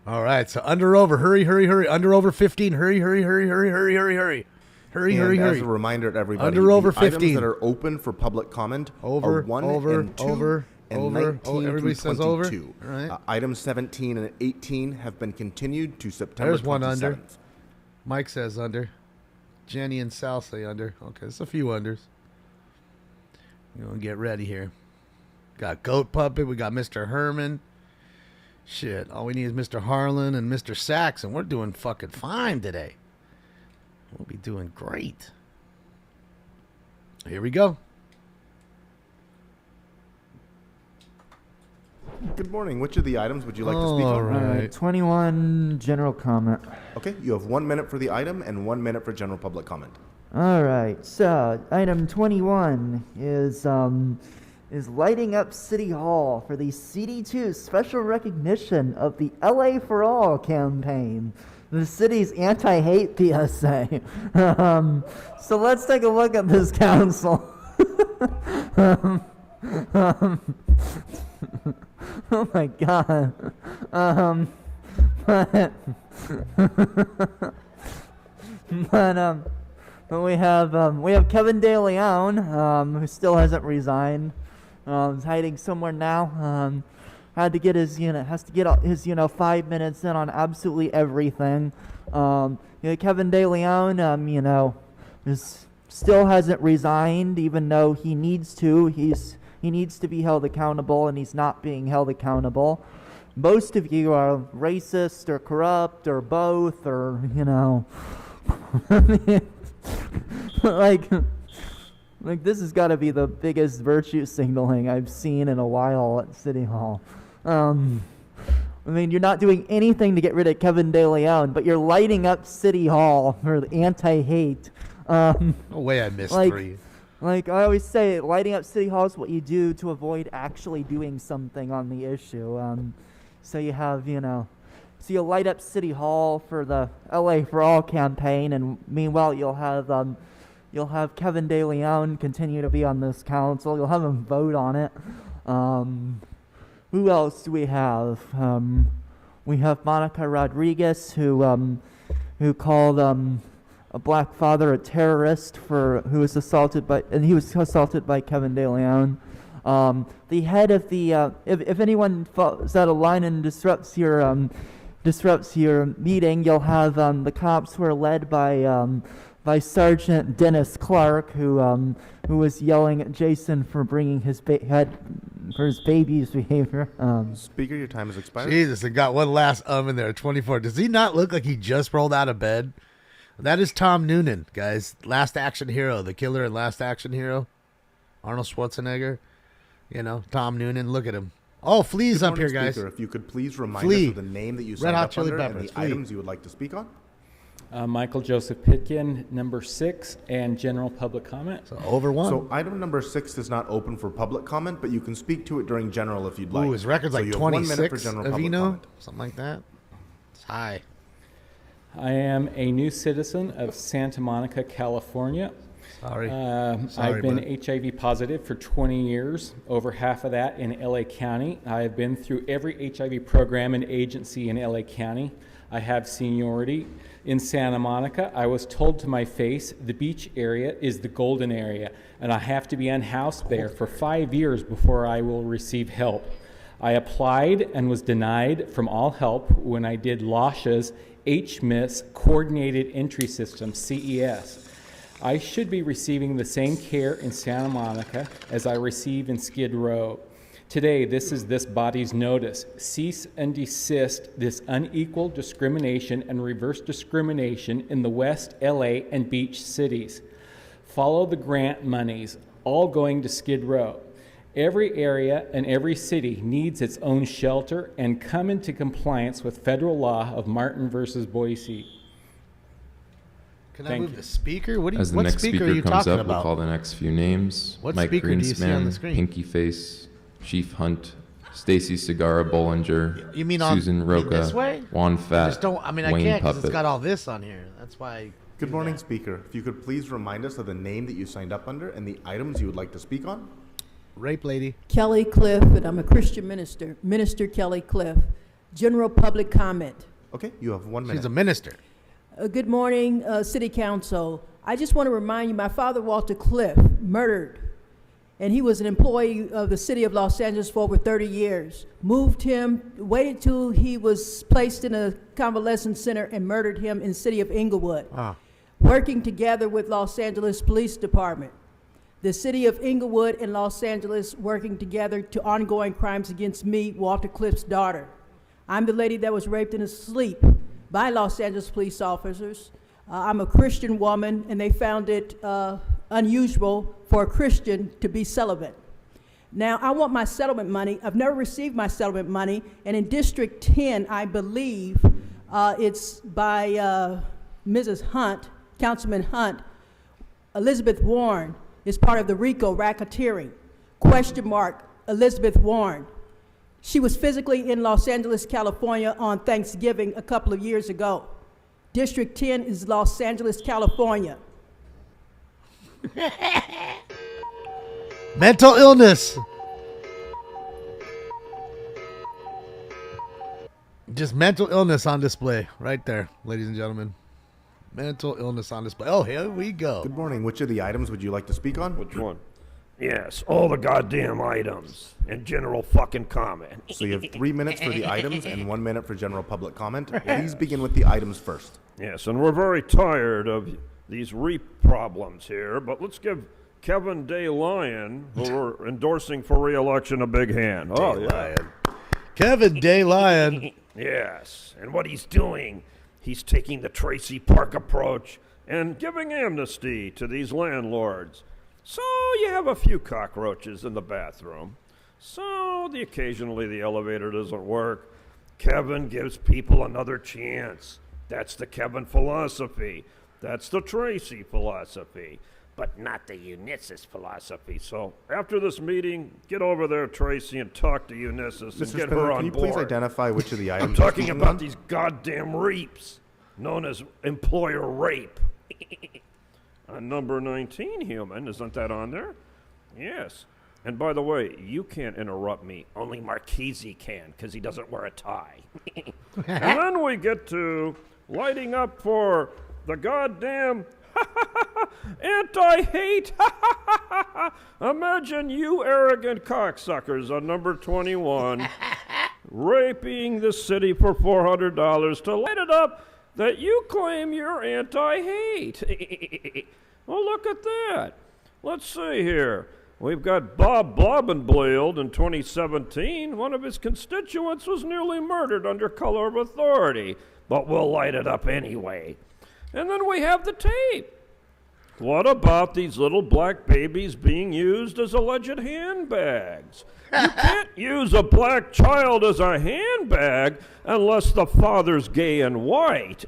All right, so under over. Hurry, hurry, hurry. Under over 15. Hurry, hurry, hurry, hurry, hurry, hurry, hurry. Hurry, And hurry, as hurry. a reminder to everybody, Under over the items 15. that are open for public comment Over, are 1 over, and 2 over, and over. 19 Oh, everybody through says over? 22. All right. Items 17 and 18 have been continued to September There's 27th. one under. Mike says under. Jenny and Sal say under. Okay, there's a few unders. We're going to get ready here. Got Goat Puppet. We got Mr. Herman. Shit, all we need is Mr. Harlan and Mr. Saxon. We're doing fucking fine today. We'll be doing great. Here we go. Good morning. Which of the items would you like to speak All on? right. 21 general comment. Okay, you have 1 minute for the item and 1 minute for general public comment. All right. So item 21 is lighting up City Hall for the CD2 special recognition of the LA for All campaign, the city's anti-hate PSA. So let's take a look at this council. Oh my God. But we have Kevin De Leon, who still hasn't resigned. He's hiding somewhere now. Has to get his 5 minutes in on absolutely everything. Kevin De Leon, still hasn't resigned, even though he needs to. He needs to be held accountable, and he's not being held accountable. Most of you are racist or corrupt or both, or like this has got to be the biggest virtue signaling I've seen in a while at City Hall. You're not doing anything to get rid of Kevin De Leon, but you're lighting up City Hall for the anti-hate. No way I missed three. Like I always say, lighting up City Hall is what you do to avoid actually doing something on the issue. So you have, so you'll light up City Hall for the LA for All campaign, and meanwhile you'll have Kevin De Leon continue to be on this council. You'll have him vote on it. Who else do we have? We have Monica Rodriguez, who called a black father a terrorist who was assaulted by Kevin De Leon. The head of the if anyone falls out of line and disrupts your meeting, you'll have the cops who are led by Sergeant Dennis Clark, who was yelling at Jason for bringing his his baby's behavior. Speaker, your time has expired. Jesus, it got one last in there. 24. Does he not look like he just rolled out of bed? That is Tom Noonan, guys. Last Action Hero, the killer in Last Action Hero. Arnold Schwarzenegger. Tom Noonan. Look at him. Oh, Flea's up here, guys. Speaker, if you could please remind Flea. us of the name that you Red signed Hot up Chili under and Peppers, the Flea. items you would like to speak on. Michael Joseph Pitkin, number 6, and general public comment. So over one. So item number 6 is not open for public comment, but you can speak to it during general if you'd like. Ooh, his record's So like you have 1 minute for 26 general of public comment. something like that. It's high. I am a new citizen of Santa Monica, California. Sorry. I've been HIV positive for 20 years, over half of that in LA County. I have been through every HIV program and agency in LA County. I have seniority. In Santa Monica, I was told to my face the beach area is the golden area, and I have to be unhoused there for 5 years before I will receive help. I applied and was denied from all help when I did LASHA's HMIS Coordinated Entry System, CES. I should be receiving the same care in Santa Monica as I receive in Skid Row. Today, this is this body's notice. Cease and desist this unequal discrimination and reverse discrimination in the West LA and beach cities. Follow the grant monies, all going to Skid Row. Every area and every city needs its own shelter and come into compliance with federal law of Martin versus Boise. Can I Thank move you. the speaker? What, As the what next speaker are you speaker comes talking up, about? we'll call the next few names. What Mike speaker do you see on the Greenspan, screen? Pinky Face, Chief Hunt, Stacy Cigarra Bollinger, You mean on Susan Roca, this way? Juan Fat, I just don't. I mean, I Wayne can't because it's Puppet. got all this on here. That's why. I Good do morning, that. Speaker. If you could please remind us of the name that you signed up under and the items you would like to speak on. Rape lady. Kelly Cliff, and I'm a Christian minister. Minister Kelly Cliff. General public comment. Okay, you have 1 minute. She's a minister. Good morning, City Council. I just want to remind you, my father, Walter Cliff, murdered, and he was an employee of the city of Los Angeles for over 30 years. Moved him, waited till he was placed in a convalescent center and murdered him in the city of Inglewood. Working together with Los Angeles Police Department. The city of Inglewood and Los Angeles working together to ongoing crimes against me, Walter Cliff's daughter. I'm the lady that was raped in his sleep by Los Angeles police officers. I'm a Christian woman, and they found it unusual for a Christian to be celibate. Now, I want my settlement money. I've never received my settlement money, and in District 10, I believe it's by Mrs. Hunt, Councilman Hunt. Elizabeth Warren is part of the RICO racketeering. Question mark, Elizabeth Warren. She was physically in Los Angeles, California on Thanksgiving a couple of years ago. District 10 is Los Angeles, California. Mental illness. Just mental illness on display right there, ladies and gentlemen. Mental illness on display. Oh, here we go. Good morning. Which of the items would you like to speak on? Which one? Yes, all the goddamn items and general fucking comment. So you have 3 minutes for the items and 1 minute for general public comment. Please begin with the items first. Yes, and we're very tired of these REAP problems here, but let's give Kevin Day Lyon, who we're endorsing for re-election, a big hand. Oh, yeah. Kevin Day Lyon. Yes, and what he's doing, he's taking the Tracy Park approach and giving amnesty to these landlords. So you have a few cockroaches in the bathroom. So occasionally the elevator doesn't work. Kevin gives people another chance. That's the Kevin philosophy. That's the Tracy philosophy, but not the Unisys philosophy. So after this meeting, get over there, Tracy, and talk to Unisys and Mr. get Spindler, her on can you board. please identify which of the items I'm you're talking speaking about on? these goddamn reaps, known as employer rape. Number 19, human, isn't that on there? Yes. And by the way, you can't interrupt me. Only Marchese can, because he doesn't wear a tie. And then we get to lighting up for the goddamn anti-hate. Imagine you arrogant cocksuckers on number 21 raping the city for $400 to light it up that you claim you're anti-hate. Well, look at that. Let's see here. We've got Bob Blobbenbleld in 2017. One of his constituents was nearly murdered under color of authority, but we'll light it up anyway. And then we have the tape. What about these little black babies being used as alleged handbags? You can't use a black child as a handbag unless the father's gay and white.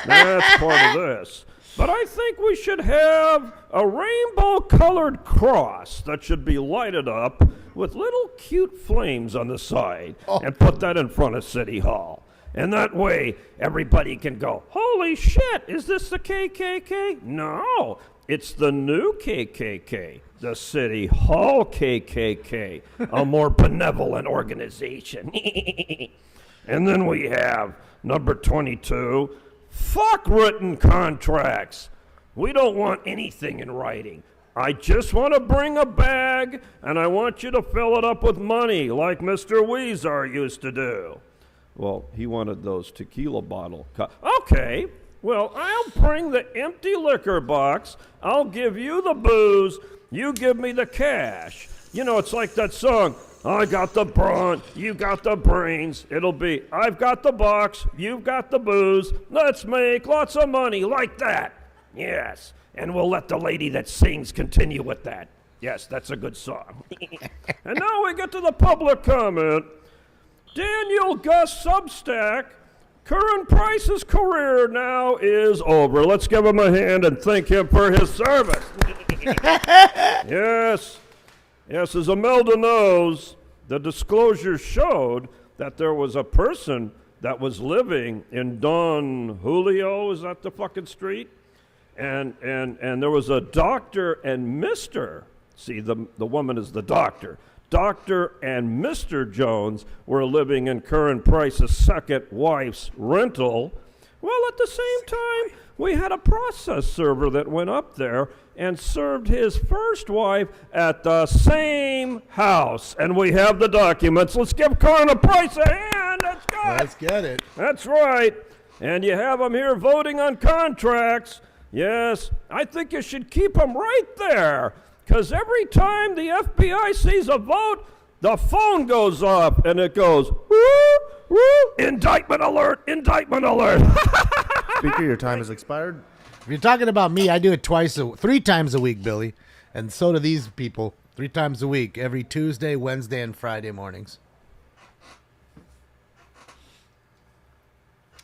That's part of this. But I think we should have a rainbow-colored cross that should be lighted up with little cute flames on the side and put that in front of City Hall. And that way, everybody can go, holy shit, is this the KKK? No, it's the new KKK, the City Hall KKK, a more benevolent organization. And then we have number 22, fuck written contracts. We don't want anything in writing. I just want to bring a bag, and I want you to fill it up with money like Mr. Weezer used to do. Well, he wanted those tequila bottle. Okay, well, I'll bring the empty liquor box. I'll give you the booze. You give me the cash. You know, it's like that song, I got the brawn, you got the brains. It'll be, I've got the box, you've got the booze. Let's make lots of money like that. Yes, and we'll let the lady that sings continue with that. Yes, that's a good song. And now we get to the public comment. Daniel Gus Substack, current Price's career now is over. Let's give him a hand and thank him for his service. Yes. Yes, as Imelda knows, the disclosure showed that there was a person that was living in Don Julio, is that the fucking street? And there was a Dr. and Mr. See, the woman is the doctor. Dr. and Mr. Jones were living in Curran Price's second wife's rental. Well, at the same time, we had a process server that went up there and served his first wife at the same house. And we have the documents. Let's give Curran Price a hand. Let's get it. That's right. And you have them here voting on contracts. Yes, I think you should keep them right there. Because every time the FBI sees a vote, the phone goes up and it goes, woo, woo, indictment alert, indictment alert. Speaker, your time has expired. If you're talking about me, I do it 3 times a week, Billy. And so do these people. 3 times a week, every Tuesday, Wednesday, and Friday mornings.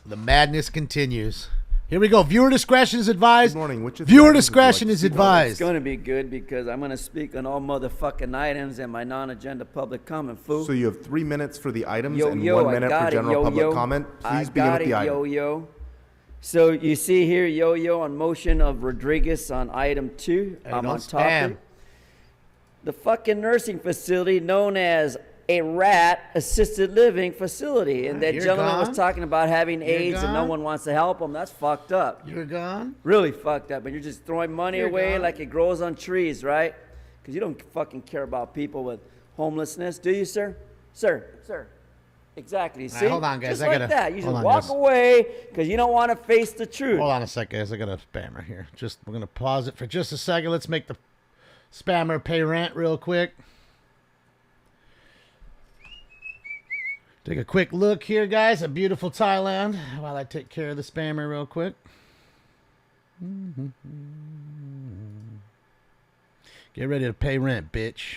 The madness continues. Here we go. Viewer discretion is advised. Good morning. Which of the Viewer items would you like discretion to is speak on? advised. It's going to be good because I'm going to speak on all motherfucking items and my non-agenda public comment, fool. So you have 3 minutes for the items Yo, and yo, 1 I minute got for it, general yo, public yo. comment. I Please begin got with the it, item. yo. So you see here, yo, on motion of Rodriguez on item 2. Hey, I'm don't on spam. topic. The fucking nursing facility known as a rat assisted living facility. And that You're gentleman gone? was talking about having You're AIDS and no gone? one wants to help him. That's fucked up. You're gone? Really fucked up. And you're just throwing money You're away gone? like it grows on trees, right? Because you don't fucking care about people with homelessness, do you, sir? Sir. Exactly. right, See? hold on, guys. Just I like gotta- that. You just hold on, walk guys. away because you don't want to face the truth. Hold on a second, guys. I got a spammer here. We're going to pause it for just a second. Let's make the spammer pay rent real quick. Take a quick look here, guys, at beautiful Thailand while I take care of the spammer real quick. Get ready to pay rent, bitch.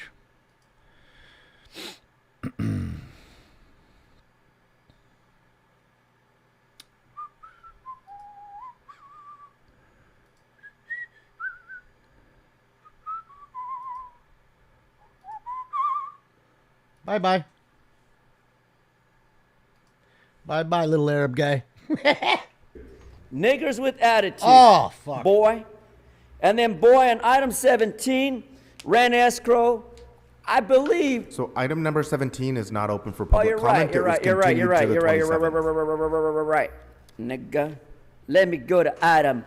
Bye-bye. Bye-bye, little Arab guy. Niggers with attitude. Oh, fuck. Boy. And then boy on item 17, rent escrow. I believe. So item number 17 is not open for Oh, public you're comment. right. You're It was right. You're right. You're continued right. to You're the right. You're 27th. right. Nigga. Let me go to item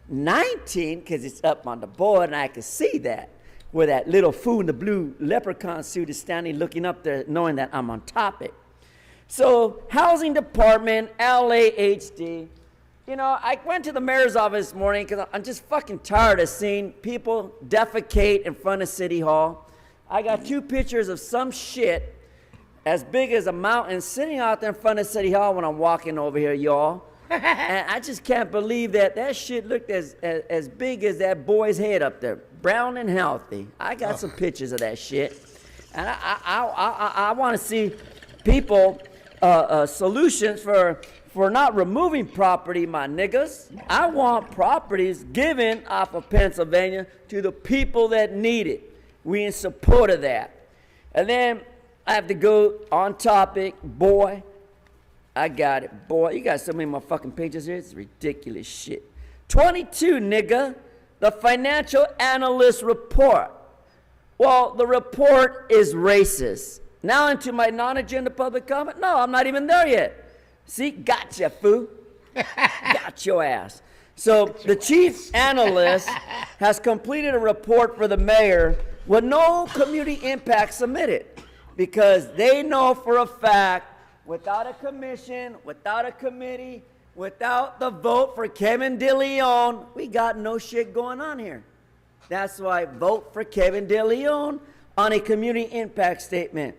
19 because it's up on the board and I can see that. Where that little fool in the blue leprechaun suit is standing looking up there knowing that I'm on topic. So, housing department, LAHD. You know, I went to the mayor's office this morning because I'm just fucking tired of seeing people defecate in front of City Hall. I got 2 pictures of some shit as big as a mountain sitting out there in front of City Hall when I'm walking over here, y'all. And I just can't believe that shit looked as big as that boy's head up there, brown and healthy. I got some pictures of that shit. And I want to see people, solutions for not removing property, my niggas. I want properties given off of Pennsylvania to the people that need it. We in support of that. And then I have to go on topic, boy. I got it, boy. You got so many more fucking pages here. It's ridiculous shit. 22, nigga. The financial analyst report. Well, the report is racist. Now into my non-agenda public comment. No, I'm not even there yet. See, gotcha, fool. Got your ass. So the chief analyst has completed a report for the mayor with no community impact submitted because they know for a fact without a commission, without a committee, without the vote for Kevin DeLeon, we got no shit going on here. That's why vote for Kevin DeLeon on a community impact statement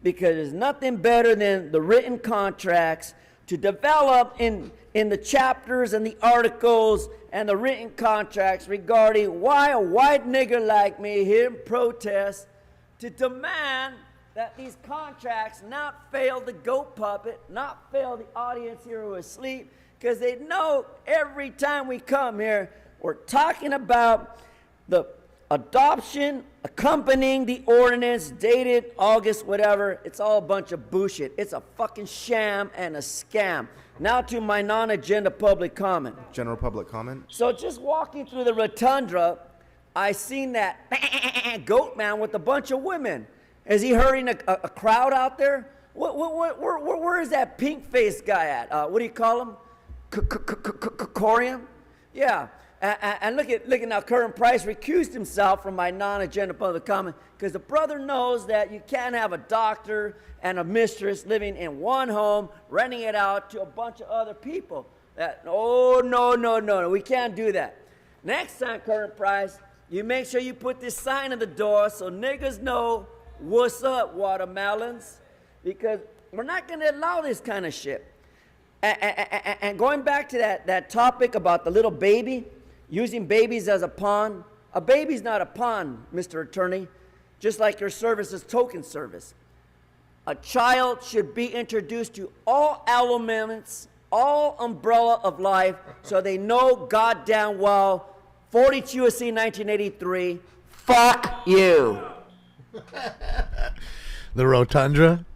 because there's nothing better than the written contracts to develop in the chapters and the articles and the written contracts regarding why a white nigger like me here in protest to demand that these contracts not fail the goat puppet, not fail the audience here who are asleep, because they know every time we come here, we're talking about the adoption accompanying the ordinance dated August whatever. It's all a bunch of bullshit. It's a fucking sham and a scam. Now to my non-agenda public comment. General public comment. So just walking through the rotunda, I seen that goat man with a bunch of women. Is he hurting a crowd out there? Where is that pink-faced guy at? What do you call him? Corium? Yeah. And look at now, Curran Price recused himself from my non-agenda public comment because the brother knows that you can't have a doctor and a mistress living in one home, renting it out to a bunch of other people. No, we can't do that. Next time, Curran Price, you make sure you put this sign on the door so niggas know what's up, watermelons, because we're not going to allow this kind of shit. And going back to that topic about the little baby, using babies as a pawn. A baby's not a pawn, Mr. Attorney, just like your service is token service. A child should be introduced to all elements, all umbrella of life, so they know goddamn well, 42 U.S.C. 1983, fuck you. The Rotunda.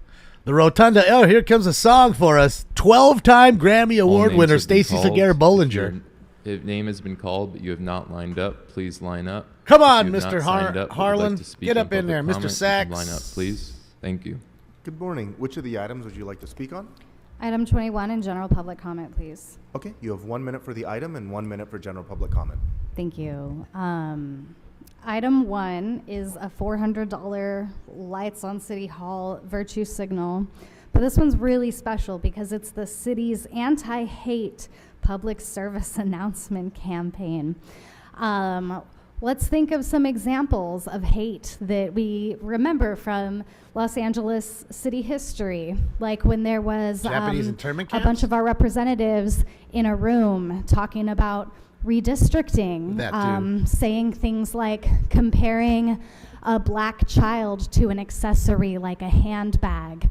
The Rotunda. Oh, here comes a song for us. 12-time Grammy Award winner Stacey Segarra Bollinger. Your name has been called, but you have not lined up. Please line up. Come on, If you have Mr. not signed up but would Harlan. like to speak Get up in public there. Mr. comment, Sachs. Line up, please. Thank you. Good morning. Which of the items would you like to speak on? Item 21 in general public comment, please. Okay, you have 1 minute for the item and 1 minute for general public comment. Thank you. Item 1 is a $400 lights on City Hall virtue signal. But this one's really special because it's the city's anti-hate public service announcement campaign. Let's think of some examples of hate that we remember from Los Angeles city history, like when there was Japanese internment a camps? bunch of our representatives in a room talking about redistricting, That too. saying things like comparing a black child to an accessory like a handbag,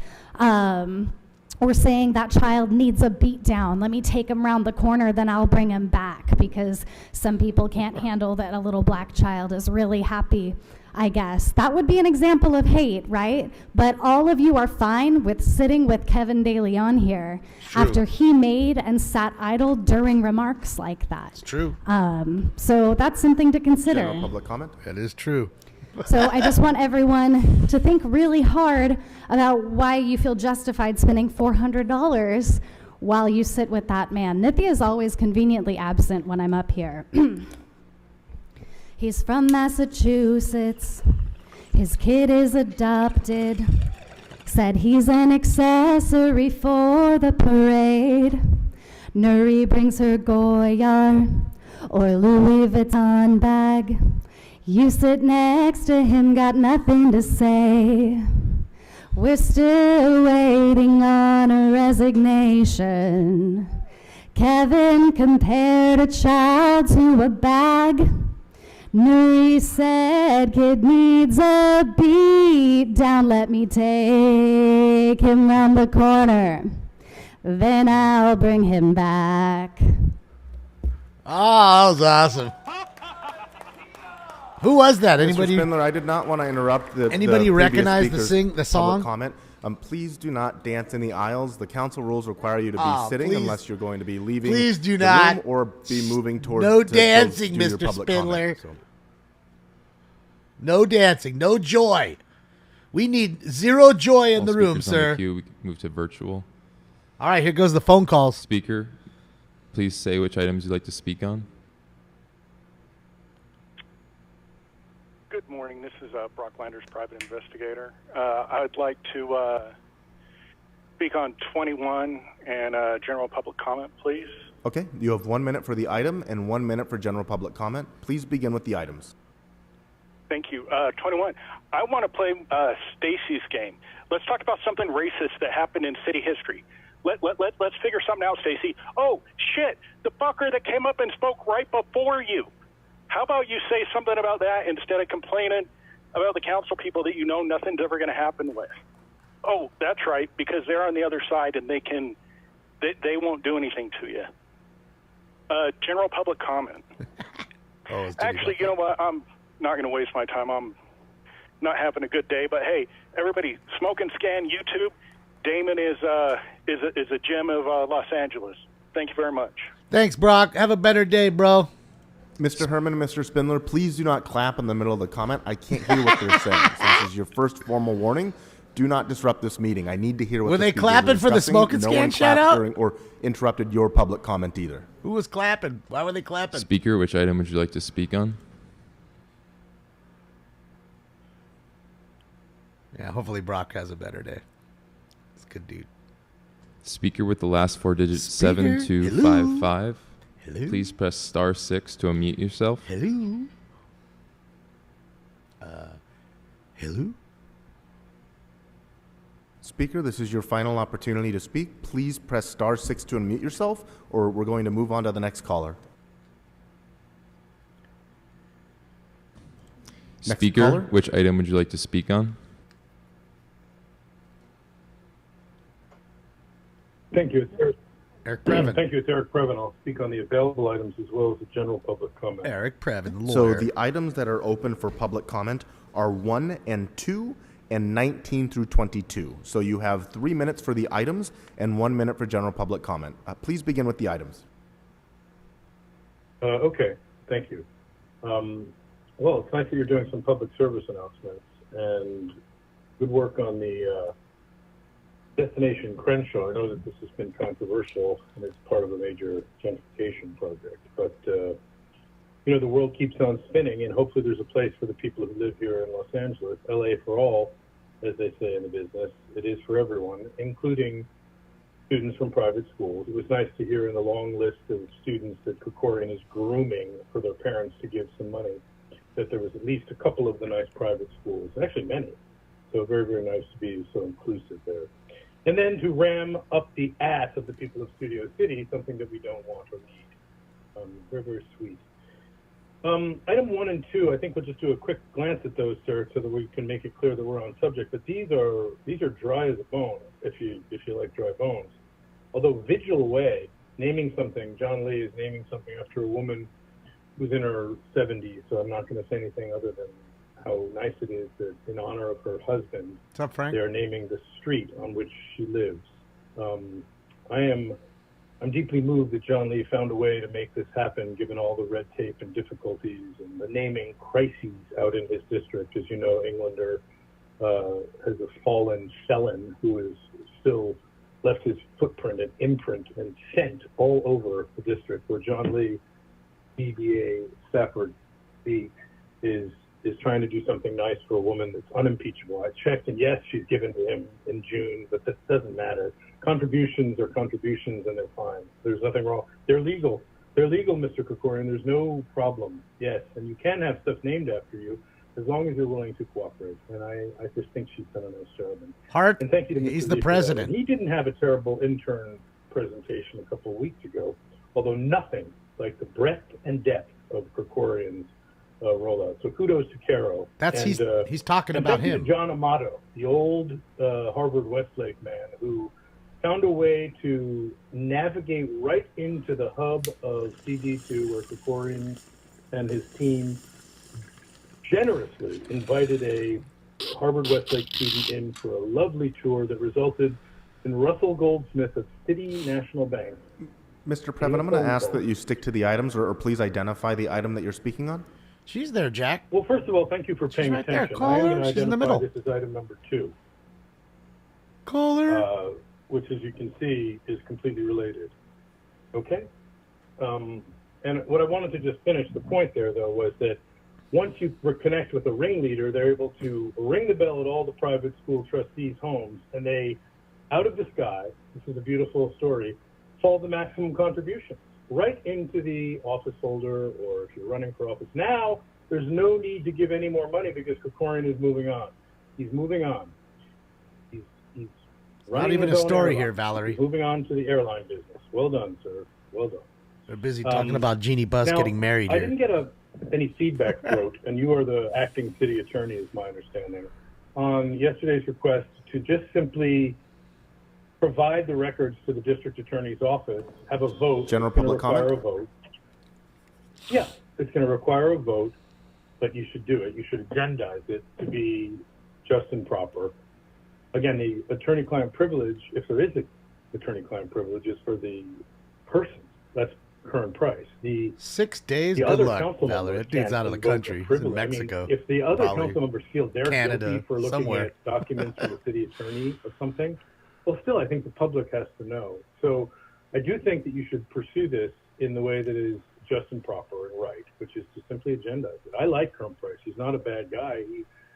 or saying that child needs a beat down. Let me take him around the corner, then I'll bring him back, because some people can't handle that a little black child is really happy, I guess. That would be an example of hate, right? But all of you are fine with sitting with Kevin De Leon here after he made and sat idle during remarks like that. It's true. So that's something to consider. General public comment. That is true. So I just want everyone to think really hard about why you feel justified spending $400 while you sit with that man. Nithya is always conveniently absent when I'm up here. He's from Massachusetts. His kid is adopted. Said he's an accessory for the parade. Nuri brings her Goyard or Louis Vuitton bag. You sit next to him, got nothing to say. We're still waiting on a resignation. Kevin compared a child to a bag. Nuri said kid needs a beat down. Let me take him round the corner. Then I'll bring him back. Oh, that was awesome. Who was that? Anybody? Mr. Spindler, I did not want to interrupt the Anybody the recognize previous the speaker's song? public comment. Please do not dance in the aisles. The council rules require you to be Oh, sitting please. unless you're going to be leaving. Please do the not. room or be moving towards. No to go dancing, do your Mr. public Spindler. comment, so. No dancing, no joy. We need zero joy in All the room, speakers on the sir. queue, we can move to virtual. All right, here goes the phone calls. Speaker, please say which items you'd like to speak on. Good morning. This is Brock Landers, private investigator. I would like to speak on 21 and general public comment, please. Okay, you have 1 minute for the item and 1 minute for general public comment. Please begin with the items. Thank you. 21. I want to play Stacy's game. Let's talk about something racist that happened in city history. Let's figure something out, Stacy. Oh, shit, the fucker that came up and spoke right before you. How about you say something about that instead of complaining about the council people that you know nothing's ever going to happen with? Oh, that's right, because they're on the other side and they won't do anything to you. General public comment. Actually, you know what? I'm not going to waste my time. I'm not having a good day, but hey, everybody, smoke and scan YouTube. Damon is a gem of Los Angeles. Thank you very much. Thanks, Brock. Have a better day, bro. Mr. Herman and Mr. Spindler, please do not clap in the middle of the comment. I can't hear what they're saying. So this is your first formal warning. Do not disrupt this meeting. I need to hear what Were the they speakers clapping are for the discussing. smoke and No scan one shout clapped out? during or interrupted your public comment either. Who was clapping? Why were they clapping? Speaker, which item would you like to speak on? Yeah, hopefully Brock has a better day. He's a good dude. Speaker with the last four digits, Speaker? 7255. Hello? Please press *6 to unmute yourself. Hello? Hello? Speaker, this is your final opportunity to speak. Please press *6 to unmute yourself, or we're going to move on to the next caller. Next Speaker, caller? which item would you like to speak on? Thank you. It's Eric Previn. Thank you. It's Eric Previn. I'll speak on the available items as well as the general public comment. Eric Previn, So lawyer. the items that are open for public comment are 1 and 2 and 19 through 22. So you have 3 minutes for the items and 1 minute for general public comment. Please begin with the items. Okay. Thank you. Well, it's nice that you're doing some public service announcements, and good work on the Destination Crenshaw. I know that this has been controversial and it's part of a major gentrification project, but you know, the world keeps on spinning, and hopefully there's a place for the people who live here in Los Angeles. LA for all, as they say in the business. It is for everyone, including students from private schools. It was nice to hear in the long list of students that Krikorian is grooming for their parents to give some money, that there was at least a couple of the nice private schools, actually many. So very, very nice to be so inclusive there. And then to ram up the ass of the people of Studio City, something that we don't want or need. Very, very sweet. Item 1 and 2, I think we'll just do a quick glance at those, sir, so that we can make it clear that we're on subject. But these are dry as a bone, if you like dry bones. Although Vigil Way, naming something, John Lee is naming something after a woman who's in her 70s, so I'm not going to say anything other than how nice it is that in honor of her husband, What's up, Frank? they're naming the street on which she lives. I'm deeply moved that John Lee found a way to make this happen, given all the red tape and difficulties and the naming crises out in his district. As you know, Englander has a fallen felon who has still left his footprint and imprint and scent all over the district, where John Lee, BBA Stafford B, is trying to do something nice for a woman that's unimpeachable. I checked, and yes, she's given to him in June, but that doesn't matter. Contributions are contributions, and they're fine. There's nothing wrong. They're legal. They're legal, Mr. Krikorian. There's no problem. Yes, and you can have stuff named after you as long as you're willing to cooperate. And I just think she's done a nice job. And thank you to Mr. He's Lee the for that. president. And he didn't have a terrible intern presentation a couple of weeks ago, although nothing like the breadth and depth of Krikorian's rollout. So kudos to Caro. He's talking and about thank you him. to John Amato, the old Harvard Westlake man who found a way to navigate right into the hub of CD2, where Krikorian and his team generously invited a Harvard Westlake student in for a lovely tour that resulted in Russell Goldsmith of City National Bank. Mr. Previn, I'm going to ask that you stick to the items, or please identify the item that you're speaking on. She's there, Jack. Well, first of all, thank you for paying right there. attention. Call I am her. going to She's in the identify middle. this as item number 2. Call her. Which, as you can see, is completely related. Okay? And what I wanted to just finish the point there, though, was that once you connect with a ringleader, they're able to ring the bell at all the private school trustees' homes, and they, out of the sky, this is a beautiful story, fall the maximum contributions right into the office holder, or if you're running for office. Now, there's no need to give any more money because Krikorian is moving on. He's moving on. He's running even his a own story airline, here, Valerie. Moving on to the airline business. Well done, sir. Well done. They're busy talking about Jeannie Buss Now, getting married I here. didn't get any feedback, Grote, and you are the acting city attorney, is my understanding, on yesterday's request to just simply provide the records to the district attorney's office, have a vote. General It's gonna public require comment? a vote. Yeah, it's going to require a vote, but you should do it. You should agendize it to be just and proper. Again, the attorney-client privilege, if there is an attorney-client privilege, is for the person. That's current price. 6 days. The Good other luck, council Valerie. members That dude's can't out of the invoke a country. He's in privilege. I mean, Mexico. if the other Probably council members feel they're Canada, guilty for looking somewhere. at documents from the city attorney or something, well, still, I think the public has to know. So I do think that you should pursue this in the way that is just and proper and right, which is to simply agendize it. I like Current Price. He's not a bad guy.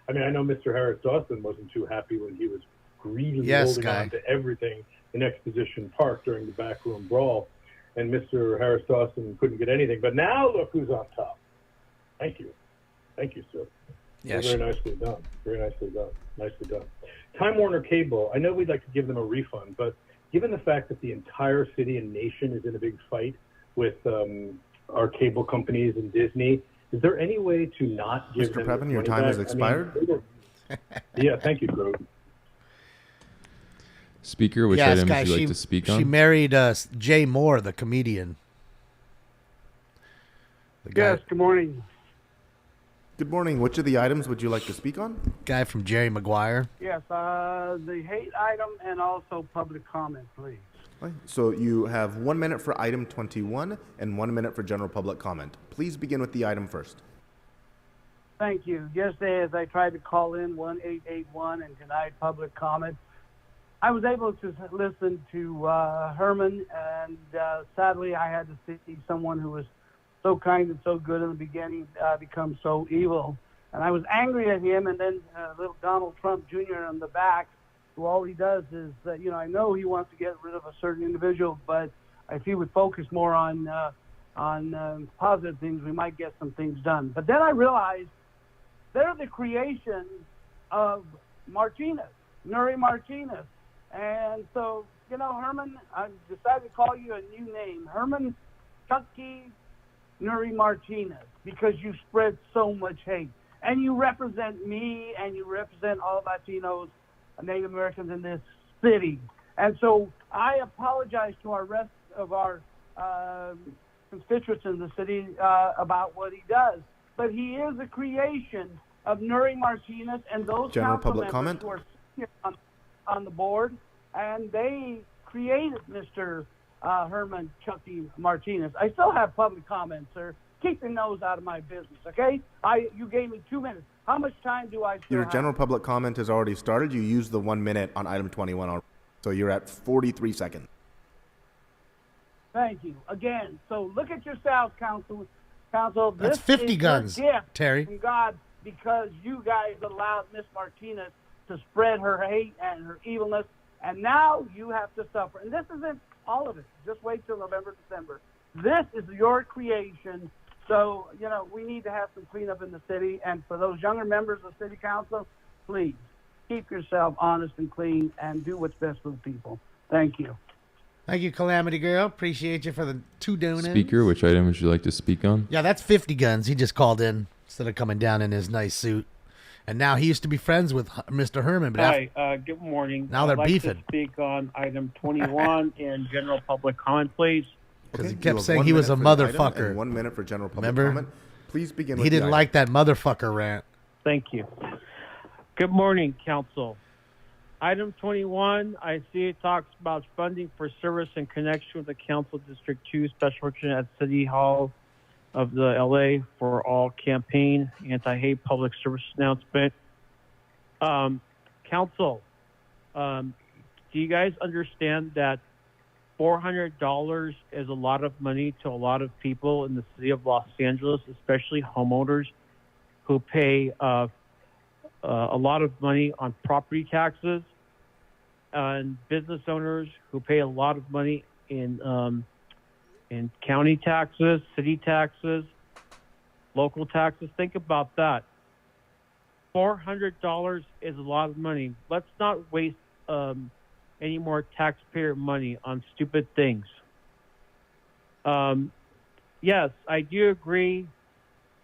I know Mr. Harris Dawson wasn't too happy when he was greedily holding on to everything in Exposition Park during the backroom brawl, and Mr. Harris Dawson couldn't get anything. But now look who's on top. Thank you. Thank you, sir. Yeah, Very nicely done. Very nicely done. Nicely done. Time Warner Cable, I know we'd like to give them a refund, but given the fact that the entire city and nation is in a big fight with our cable companies and Disney, is there any way to not give Mr. them Previn, this your money time has back? expired. Yeah, thank you, Grote. Speaker, which Yes, item guy, would you she, like to speak she on? married Jay Moore, the comedian. The guy, Yes, good morning. Good morning. Which of the items would you like to speak on? guy from Jerry Maguire. Yes, the hate item and also public comment, please. So you have 1 minute for item 21 and 1 minute for general public comment. Please begin with the item first. Thank you. Yesterday, as I tried to call in 1881 and denied public comment, I was able to listen to Herman, and sadly, I had to see someone who was so kind and so good in the beginning become so evil. And I was angry at him, and then little Donald Trump Jr. on the back, who all he does is, I know he wants to get rid of a certain individual, but if he would focus more on positive things, we might get some things done. But then I realized they're the creation of Martinez, Nuri Martinez. And so, Herman, I decided to call you a new name, Herman Chucky Nuri Martinez, because you spread so much hate. And you represent me, and you represent all Latinos, Native Americans in this city. And so I apologize to our rest of our constituents in the city about what he does. But he is a creation of Nuri Martinez and those General council public members comment? who are sitting on the board, and they created Mr. Herman Chucky Martinez. I still have public comment, sir. Keep your nose out of my business, okay? You gave me 2 minutes. How much time do I still Your have? general public comment has already started. You used the 1 minute on item 21 already. So you're at 43 seconds. Thank you. Again, so look at yourself, Council. That's This 50 is guns, your gift Terry. from God, because you guys allowed Miss Martinez to spread her hate and her evilness, and now you have to suffer. And this isn't all of it. Just wait till November, December. This is your creation. So, we need to have some cleanup in the city. And for those younger members of City Council, please keep yourself honest and clean and do what's best for the people. Thank you. Thank you, Calamity Girl. Appreciate you for the 2 donuts. Speaker, which item would you like to speak on? Yeah, that's 50 guns. He just called in instead of coming down in his nice suit. And now he used to be friends with Mr. Herman. But Hi, good morning. Now they're I'd like beefing. to speak on item 21 in general public comment, please. Because he You kept have saying 1 he was a minute for the item motherfucker. and 1 minute for general public Remember? comment. Please begin with He the didn't item. like that motherfucker rant. Thank you. Good morning, Council. Item 21, I see it talks about funding for service in connection with the Council District 2 Special Election at City Hall of the LA for All campaign, anti-hate public service announcement. Council, do you guys understand that $400 is a lot of money to a lot of people in the city of Los Angeles, especially homeowners who pay a lot of money on property taxes, and business owners who pay a lot of money in county taxes, city taxes, local taxes? Think about that. $400 is a lot of money. Let's not waste any more taxpayer money on stupid things. Yes, I do agree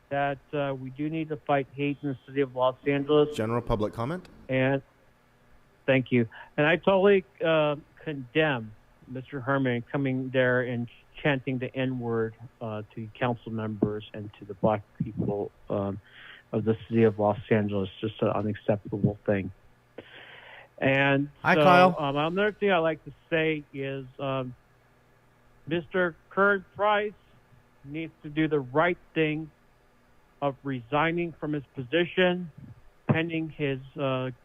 that we do need to fight hate in the city of Los Angeles. General public comment? And thank you. And I totally condemn Mr. Herman coming there and chanting the N-word to council members and to the black people of the city of Los Angeles. Just an unacceptable thing. And Hi, so, Kyle. Another thing I like to say is Mr. Curran Price needs to do the right thing of resigning from his position pending his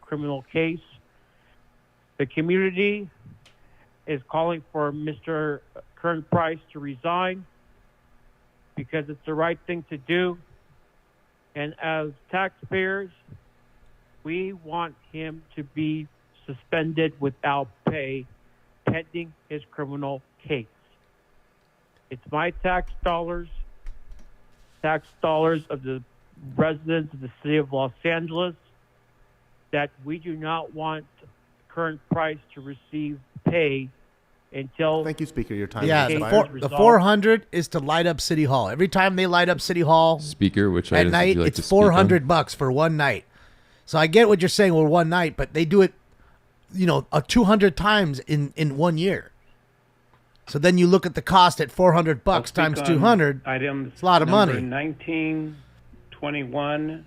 criminal case. The community is calling for Mr. Curran Price to resign because it's the right thing to do. And as taxpayers, we want him to be suspended without pay pending his criminal case. It's my tax dollars of the residents of the city of Los Angeles, that we do not want Curran Price to receive pay until. Thank you, Speaker. Your time Yeah, has the, expired. the 400 is to light up City Hall. Every time they light up City Hall, Speaker, which at items would night, you like it's to speak on? $400 for one night. So I get what you're saying. Well, one night, but they do it, 200 times in 1 year. So then you look at the cost at $400 times 200. Items It's a lot of number money. 19, 21,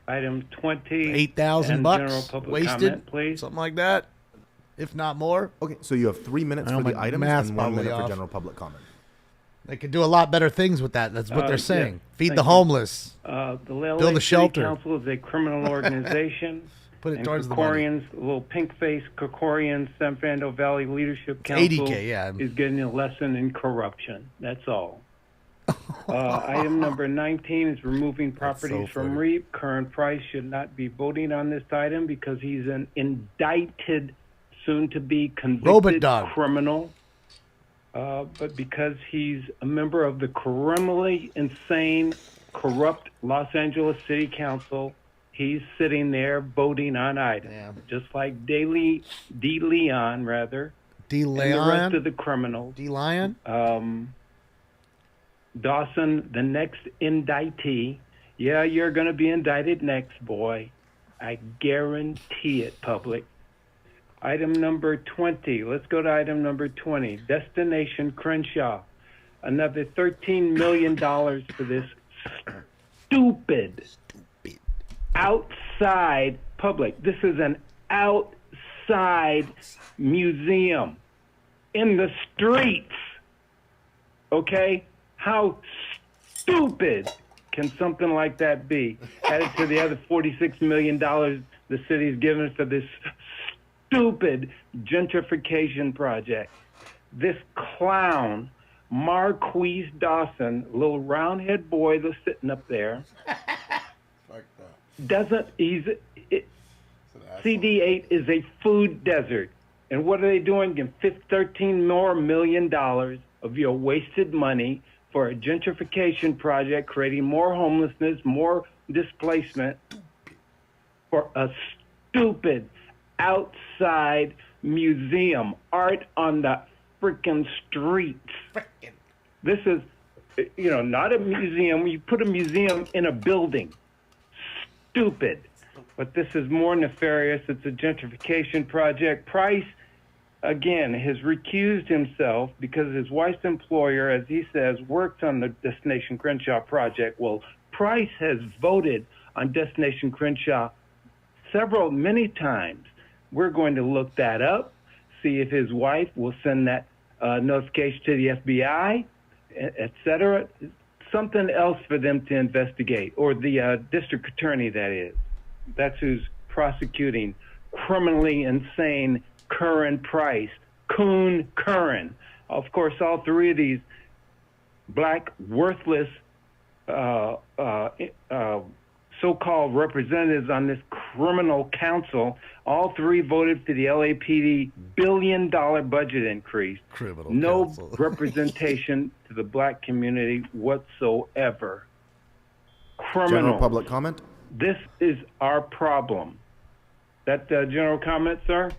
item 20. $8,000 and general public wasted, comment, please. something like that, if not more. Okay, so you have 3 minutes I know for the my items math's and 1 probably minute for off. general public comment. They could do a lot better things with that. That's what they're saying. Yeah, Feed thank the you. homeless. The LA Build a City shelter. Council is a criminal organization. Put it and towards the money. Kokorians, little pink-faced Kokorian San Fernando Valley Leadership It's Council 80K, yeah. is getting a lesson in corruption. That's all. Item number 19 is removing properties from REAP. Curran Price should not be voting on this item because he's an indicted, soon-to-be convicted criminal. But because he's a member of the criminally insane, corrupt Los Angeles City Council, he's sitting there voting on items, just like De Leon, and the rest of the criminals. Dawson, the next indictee. Yeah, you're going to be indicted next, boy. I guarantee it, public. Item number 20. Let's go to item number 20. Destination Crenshaw. Another $13 million for this stupid outside public. This is an outside museum in the streets. Okay? How stupid can something like that be? Added to the other $46 million the city's given for this stupid gentrification project. This clown, Marquise Dawson, little roundhead boy that's sitting up there, CD8 is a food desert. And what are they doing? Getting $13 million of your wasted money for a gentrification project, creating more homelessness, more displacement for a stupid outside museum, art on the freaking streets. This is, not a museum. You put a museum in a building. Stupid. But this is more nefarious. It's a gentrification project. Price, again, has recused himself because his wife's employer, as he says, works on the Destination Crenshaw project. Well, Price has voted on Destination Crenshaw many times. We're going to look that up, see if his wife will send that notification to the FBI, et cetera. Something else for them to investigate, or the district attorney, that is. That's who's prosecuting criminally insane Curran Price, Coon Curran. Of course, all three of these black, worthless, so-called representatives on this criminal council, all three voted for the LAPD billion-dollar budget increase. No representation to the black community whatsoever. Criminal. General public comment? This is our problem. That general comment, sir?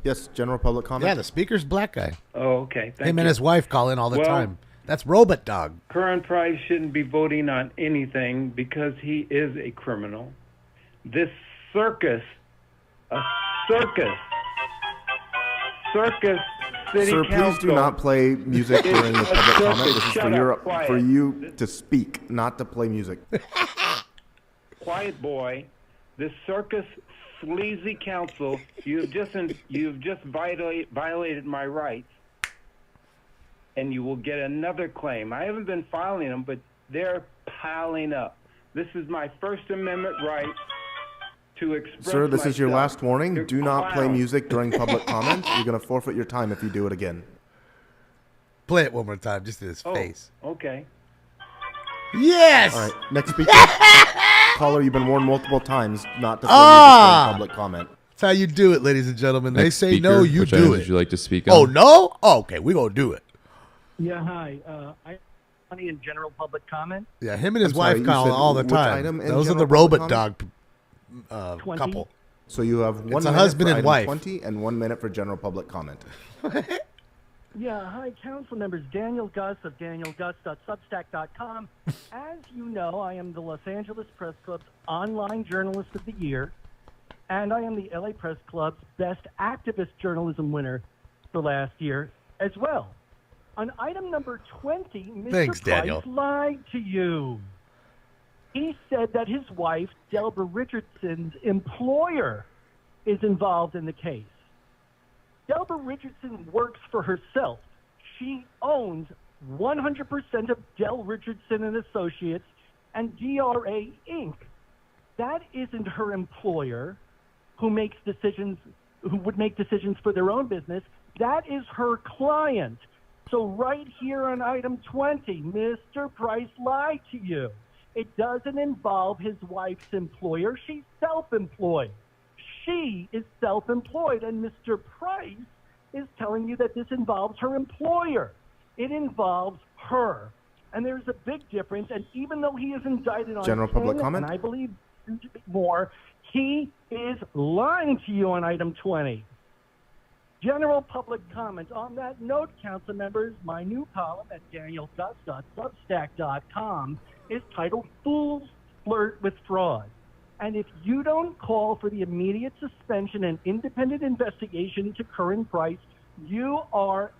Yes, general public comment. Yeah, the speaker's black guy. Oh, okay. Thank Him you. and his wife call in all the Well, time. That's Robot Dog. Current Price shouldn't be voting on anything because he is a criminal. This circus, a circus city Sir, council. please do not play music during the public comment. This is Shut up, quiet. for you to speak, not to play music. Quiet boy. This circus sleazy council, you've just violated my rights, and you will get another claim. I haven't been filing them, but they're piling up. This is my First Amendment right to express Sir, this is your myself. last warning. You're Do not play clown. music during public comment. You're going to forfeit your time if you do it again. Play it one more time, just in his face. Okay. Yes! All right, next speaker. Caller, you've been warned multiple times not to play music during public comment. That's how you do it, ladies and gentlemen. Next they say speaker, no, you which do items it. would you like to speak Oh, on? no? Oh, okay, we're going to do it. Yeah, hi. I'm Money in general public comment. Yeah, him and his I'm sorry, wife you call said all the which time. item in Those are the general public Robot Dog 20. couple. So you have one It's a minute husband for and item wife. 20 and 1 minute for general public comment. Yeah, hi, council members. Daniel Gus of danielgus.substack.com. As you know, I am the Los Angeles Press Club's online journalist of the year, and I am the LA Press Club's best activist journalism winner for last year as well. On item number 20, Mr. Thanks, Price Daniel. lied to you. He said that his wife, Delbert Richardson's employer, is involved in the case. Delbert Richardson works for herself. She owns 100% of Del Richardson and Associates and DRA Inc. That isn't her employer who makes decisions, who would make decisions for their own business. That is her client. So right here on item 20, Mr. Price lied to you. It doesn't involve his wife's employer. She's self-employed. She is self-employed, and Mr. Price is telling you that this involves her employer. It involves her. And there's a big difference, and even though he is indicted on General public 10, comment? and I believe more, he is lying to you on item 20. General public comment. On that note, council members, my new column at danielgus.substack.com is titled Fools Flirt with Fraud. And if you don't call for the immediate suspension and independent investigation into current price, you are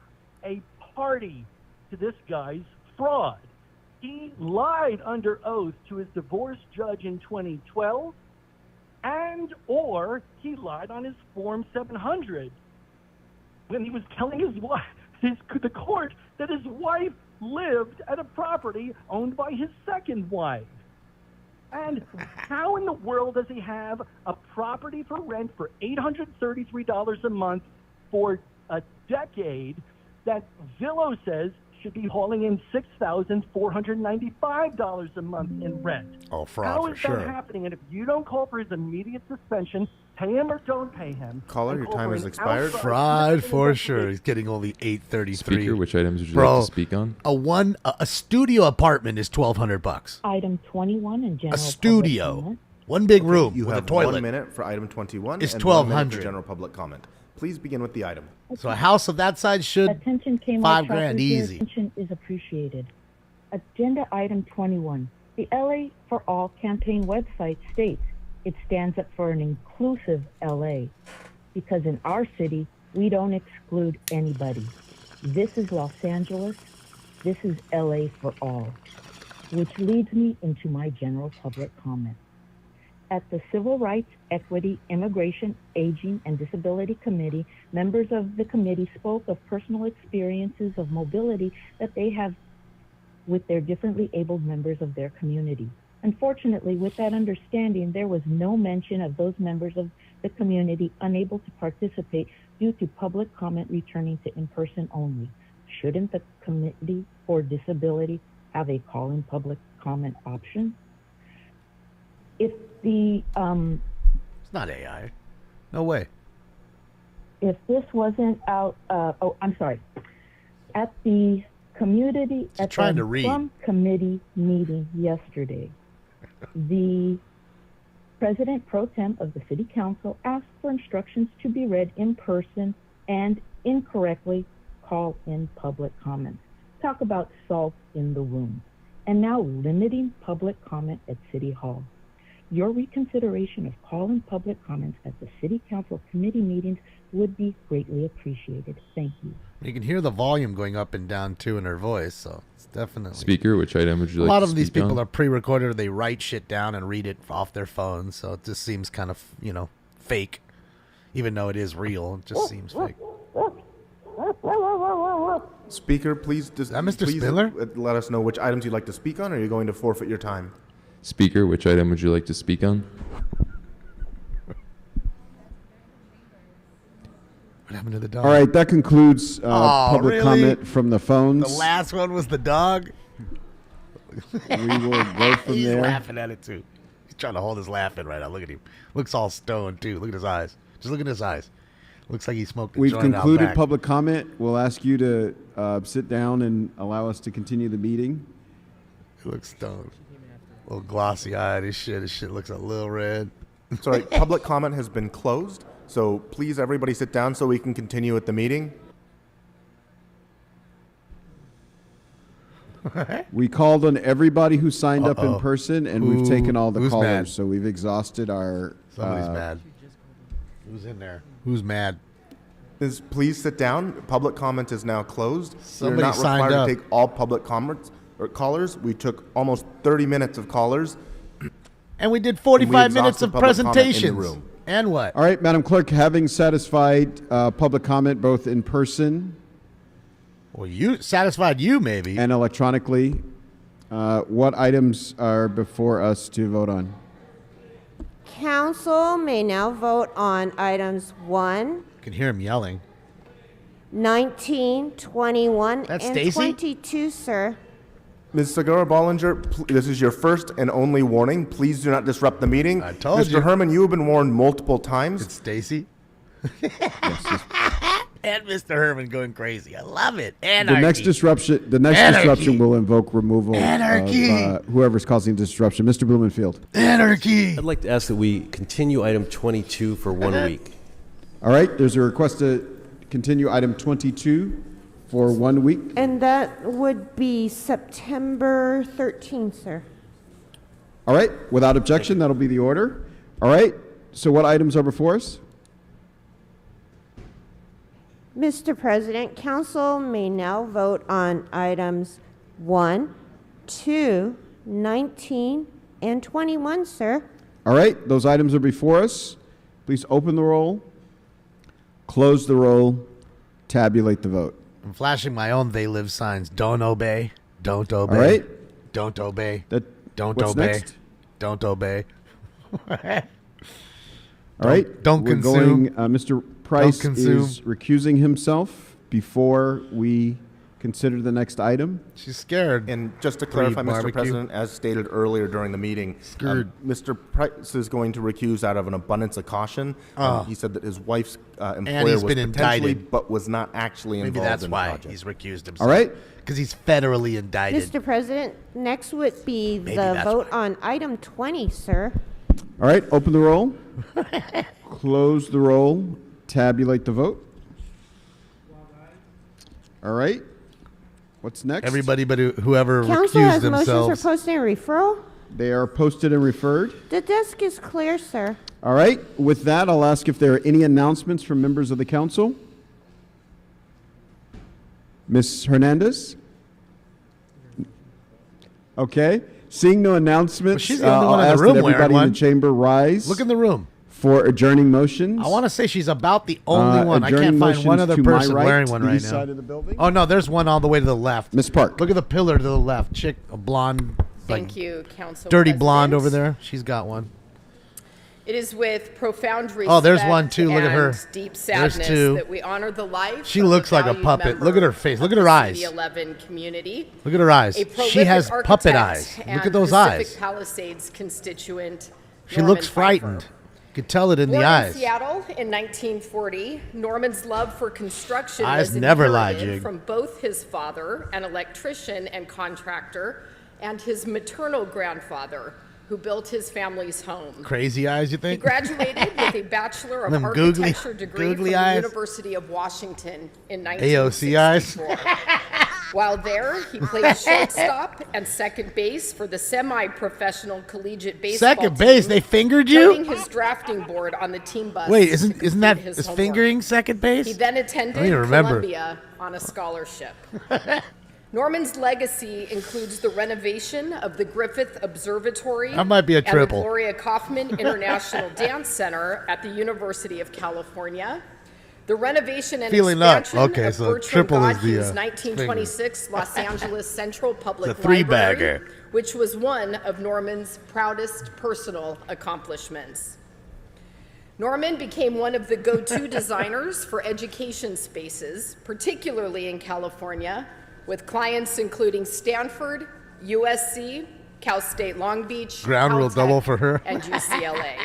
a party to this guy's fraud. He lied under oath to his divorce judge in 2012, and or he lied on his Form 700 when he was telling his wife, the court, that his wife lived at a property owned by his second wife. And how in the world does he have a property for rent for $833 a month for a decade that Zillow says should be hauling in $6,495 a month in rent? Oh, fraud How for is sure. that happening? And if you don't call for his immediate suspension, pay him or don't pay him. Caller, and your call time for has an expired. outside Fraud for independent sure. He's getting only $833. Speaker, which items would you Bro, like to speak on? a studio apartment is $1,200. Item 21 in general A studio, public comment. one big room You with a have toilet. 1 minute for item 21 It's and 1 minute $1,200. for general public comment. Please begin with the item. So a house of that size should Attention Kmart $5,000 shoppers, your easy. attention is appreciated. Agenda item 21. The LA for All campaign website states it stands up for an inclusive LA because in our city, we don't exclude anybody. This is Los Angeles. This is LA for all, which leads me into my general public comment. At the Civil Rights, Equity, Immigration, Aging, and Disability Committee, members of the committee spoke of personal experiences of mobility that they have with their differently abled members of their community. Unfortunately, with that understanding, there was no mention of those members of the community unable to participate due to public comment returning to in-person only. Shouldn't the Committee for Disability have a call-in public comment option? If the It's not AI. No way. if this wasn't out, I'm sorry, at the community, at trying the to read. Plum Committee meeting yesterday, the President Pro Tem of the City Council asked for instructions to be read in person and incorrectly call in public comments. Talk about salt in the wound. And now limiting public comment at City Hall. Your reconsideration of call-in public comments at the City Council committee meetings would be greatly appreciated. Thank you. You can hear the volume going up and down too in her voice, so it's definitely. Speaker, which item would you like to speak on? A lot of these people are pre-recorded, or they write shit down and read it off their phones, so it just seems kind of, fake. Even though it is real, it just seems fake. Speaker, please, Mr. please Spiller? let us know which items you'd like to speak on, or are you going to forfeit your time? Speaker, which item would you like to speak on? What happened to the dog? All right, that concludes public really? comment from the phones. The last one was the dog? We will go from He's there. laughing at it, too. He's trying to hold his laugh in right now. Look at him. Looks all stoned, too. Look at his eyes. Just look at his eyes. Looks like he smoked a We've joint out concluded back. public comment. We'll ask you to sit down and allow us to continue the meeting. He looks stoned. A little glossy-eyed. His shit looks a little red. Sorry, public comment has been closed, so please everybody sit down so we can continue with the meeting. We called on everybody who signed up in Uh-oh. person, and we've taken all the Who's callers. mad? So we've exhausted our. Somebody's mad. Who's in there? Who's mad? Please sit down. Public comment is now closed. Somebody We're not signed required up. to take all public comments or callers. We took almost 30 minutes of callers. And we did 45 minutes of exhausted public comment in the presentations. room. And what? All right, Madam Clerk, having satisfied public comment both in person. Well, you satisfied you maybe. And electronically. What items are before us to vote on? Council may now vote on items 1, You can hear him yelling. 19, 21, That's and Stacy? 22, sir. Ms. Segarra-Bollinger, this is your first and only warning. Please do not disrupt the meeting. I told Mr. you. Herman, you have been warned multiple times. It's Stacy. And Mr. Herman going crazy. I love it. Anarchy. The next disruption will invoke removal of whoever's causing disruption. Mr. Blumenfield. Anarchy. I'd like to ask that we continue item 22 for 1 week. All right, there's a request to continue item 22 for 1 week. And that would be September 13th, sir. All right, without objection, that'll be the order. All right, so what items are before us? Mr. President, council may now vote on items 1, 2, 19, and 21, sir. All right, those items are before us. Please open the roll, close the roll, tabulate the vote. I'm flashing my own they live signs. Don't obey. Don't obey. All right. Don't obey. Don't what's obey. next? Don't obey. All right. Don't We're consume. Going, Mr. Price consume. is recusing himself before we consider the next item. She's scared. And just to clarify, Mr. Pre-barbecue. President, as stated earlier during the meeting, Mr. Price is going to recuse out of an abundance of caution. He said that his wife's employer he's was been potentially, indicted. but was not actually Maybe involved that's in why the project. he's recused himself. All right. Because he's federally indicted. Mr. President, next would be Maybe the that's vote on item 20, sir. All right, open the roll, close the roll, tabulate the vote. All right. What's next? Everybody but whoever Council recused has motions for themselves. posting and referral. They are posted and referred. The desk is clear, sir. All right. With that, I'll ask if there are any announcements from members of the council. Ms. Hernandez? Okay. Seeing no announcements, she's the only I'll one in the ask room that wearing everybody in one. the chamber rise. Look in the room. For adjourning motions. I want to say she's about the only one. I adjourning can't find one motions other to my person right, wearing one the right east now. side of the building. Oh no, there's one all the way to the left. Miss Park. Look at the pillar to the left. Chick, a blonde, Thank you, Council dirty blonde President. over there. She's got one. It is with profound respect Oh, there's one too. Look at her. and deep There's sadness two. that we honor the life She of looks a like a valued puppet. member Look at her face. Look of at her the eyes. City 11 community. Look at her eyes. A She prolific has puppet eyes. architect Look at and those Pacific eyes. Palisades constituent. She Norman looks Pfeiffer. frightened. You could tell it in Born the eyes. in Seattle in 1940, Norman's love for construction Eyes was never lie, inherited Jig. from both his father, an electrician and contractor, and his maternal grandfather, who built his family's home. Crazy eyes, you He think? graduated with a Bachelor of Them Architecture degree from googly the eyes. University of Washington in AOC eyes. 1964. While there, he played shortstop and second base for the semi-professional collegiate baseball Second base, team, they fingered you? toting his drafting board on the team bus. Wait, to isn't complete that his is homework. fingering second base? He then I attended don't even remember. Columbia on a scholarship. Norman's legacy includes the renovation of the Griffith Observatory That might be a and the triple. Gloria Kaufman International Dance Center at the University of California, the renovation and Feeling up. expansion Okay, of so Bertram triple is the, Godhue's 1926 Los Angeles Central Public It's a three-bagger. Library, which was one of Norman's proudest personal accomplishments. Norman became one of the go-to designers for education spaces, particularly in California, with clients including Stanford, USC, Cal State Long Beach, Ground rule Caltech, double for her. and UCLA.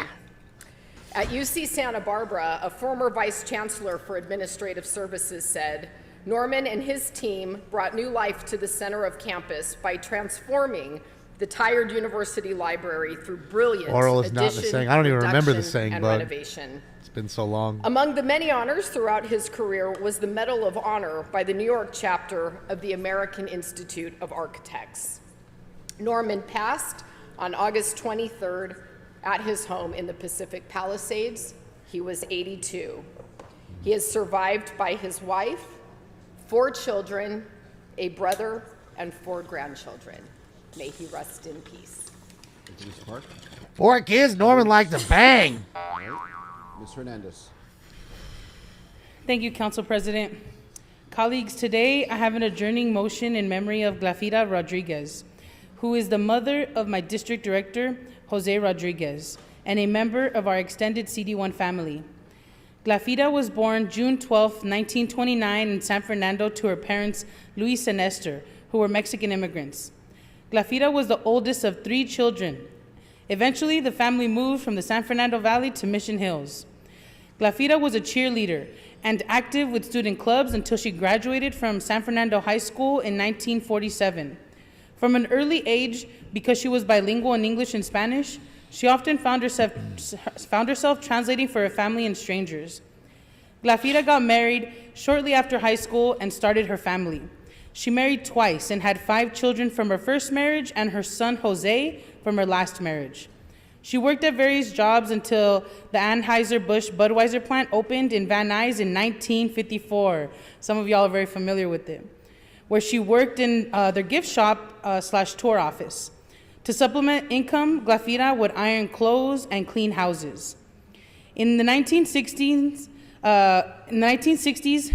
At UC Santa Barbara, a former vice chancellor for administrative services said, Norman and his team brought new life to the center of campus by transforming the tired university library through brilliant Oral is not the addition, saying. I don't even remember the reduction, saying, and bud. renovation. It's been so long. Among the many honors throughout his career was the Medal of Honor by the New York chapter of the American Institute of Architects. Norman passed on August 23rd at his home in the Pacific Palisades. He was 82. He is survived by his wife, 4 children, a brother, and 4 grandchildren. May he rest in peace. Ms. Park? 4 kids, Norman liked to bang. Ms. Hernandez. Thank you, Council President. Colleagues, today I have an adjourning motion in memory of Glafira Rodriguez, who is the mother of my district director, Jose Rodriguez, and a member of our extended CD1 family. Glafira was born June 12, 1929 in San Fernando to her parents, Luis and Esther, who were Mexican immigrants. Glafira was the oldest of 3 children. Eventually, the family moved from the San Fernando Valley to Mission Hills. Glafira was a cheerleader and active with student clubs until she graduated from San Fernando High School in 1947. From an early age, because she was bilingual in English and Spanish, she often found herself translating for her family and strangers. Glafira got married shortly after high school and started her family. She married twice and had 5 children from her first marriage and her son Jose from her last marriage. She worked at various jobs until the Anheuser-Busch Budweiser plant opened in Van Nuys in 1954. Some of y'all are very familiar with it, where she worked in their gift shop / tour office. To supplement income, Glafira would iron clothes and clean houses. In the 1960s,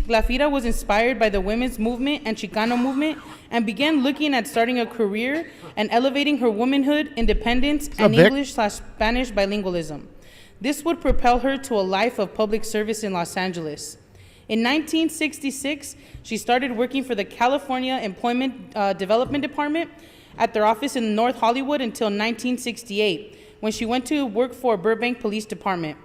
Glafira was inspired by the women's movement and Chicano movement and began looking at starting a career and elevating her womanhood, independence, and English/Spanish bilingualism. This would propel her to a life of public service in Los Angeles. In 1966, she started working for the California Employment Development Department at their office in North Hollywood until 1968, when she went to work for Burbank Police Department.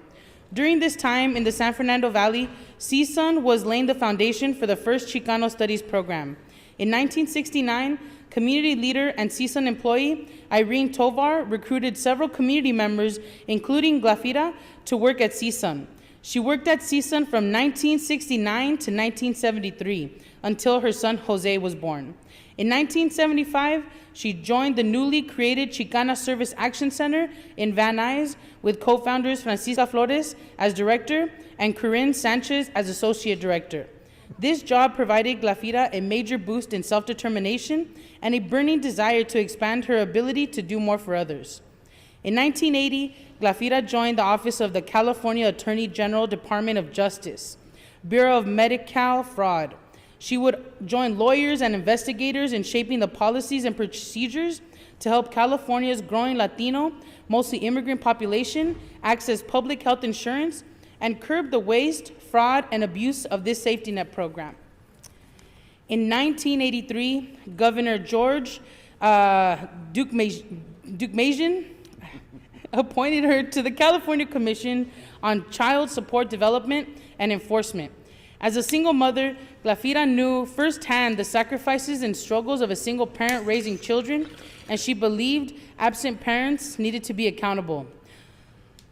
During this time in the San Fernando Valley, CSUN was laying the foundation for the first Chicano Studies program. In 1969, community leader and CSUN employee Irene Tovar recruited several community members, including Glafira, to work at CSUN. She worked at CSUN from 1969 to 1973 until her son Jose was born. In 1975, she joined the newly created Chicana Service Action Center in Van Nuys with co-founders Francisca Flores as director and Corinne Sanchez as associate director. This job provided Glafira a major boost in self-determination and a burning desire to expand her ability to do more for others. In 1980, Glafira joined the office of the California Attorney General Department of Justice, Bureau of Medi-Cal Fraud. She would join lawyers and investigators in shaping the policies and procedures to help California's growing Latino, mostly immigrant population, access public health insurance and curb the waste, fraud, and abuse of this safety net program. In 1983, Governor George Deukmejian appointed her to the California Commission on Child Support Development and Enforcement. As a single mother, Glafira knew firsthand the sacrifices and struggles of a single parent raising children, and she believed absent parents needed to be accountable.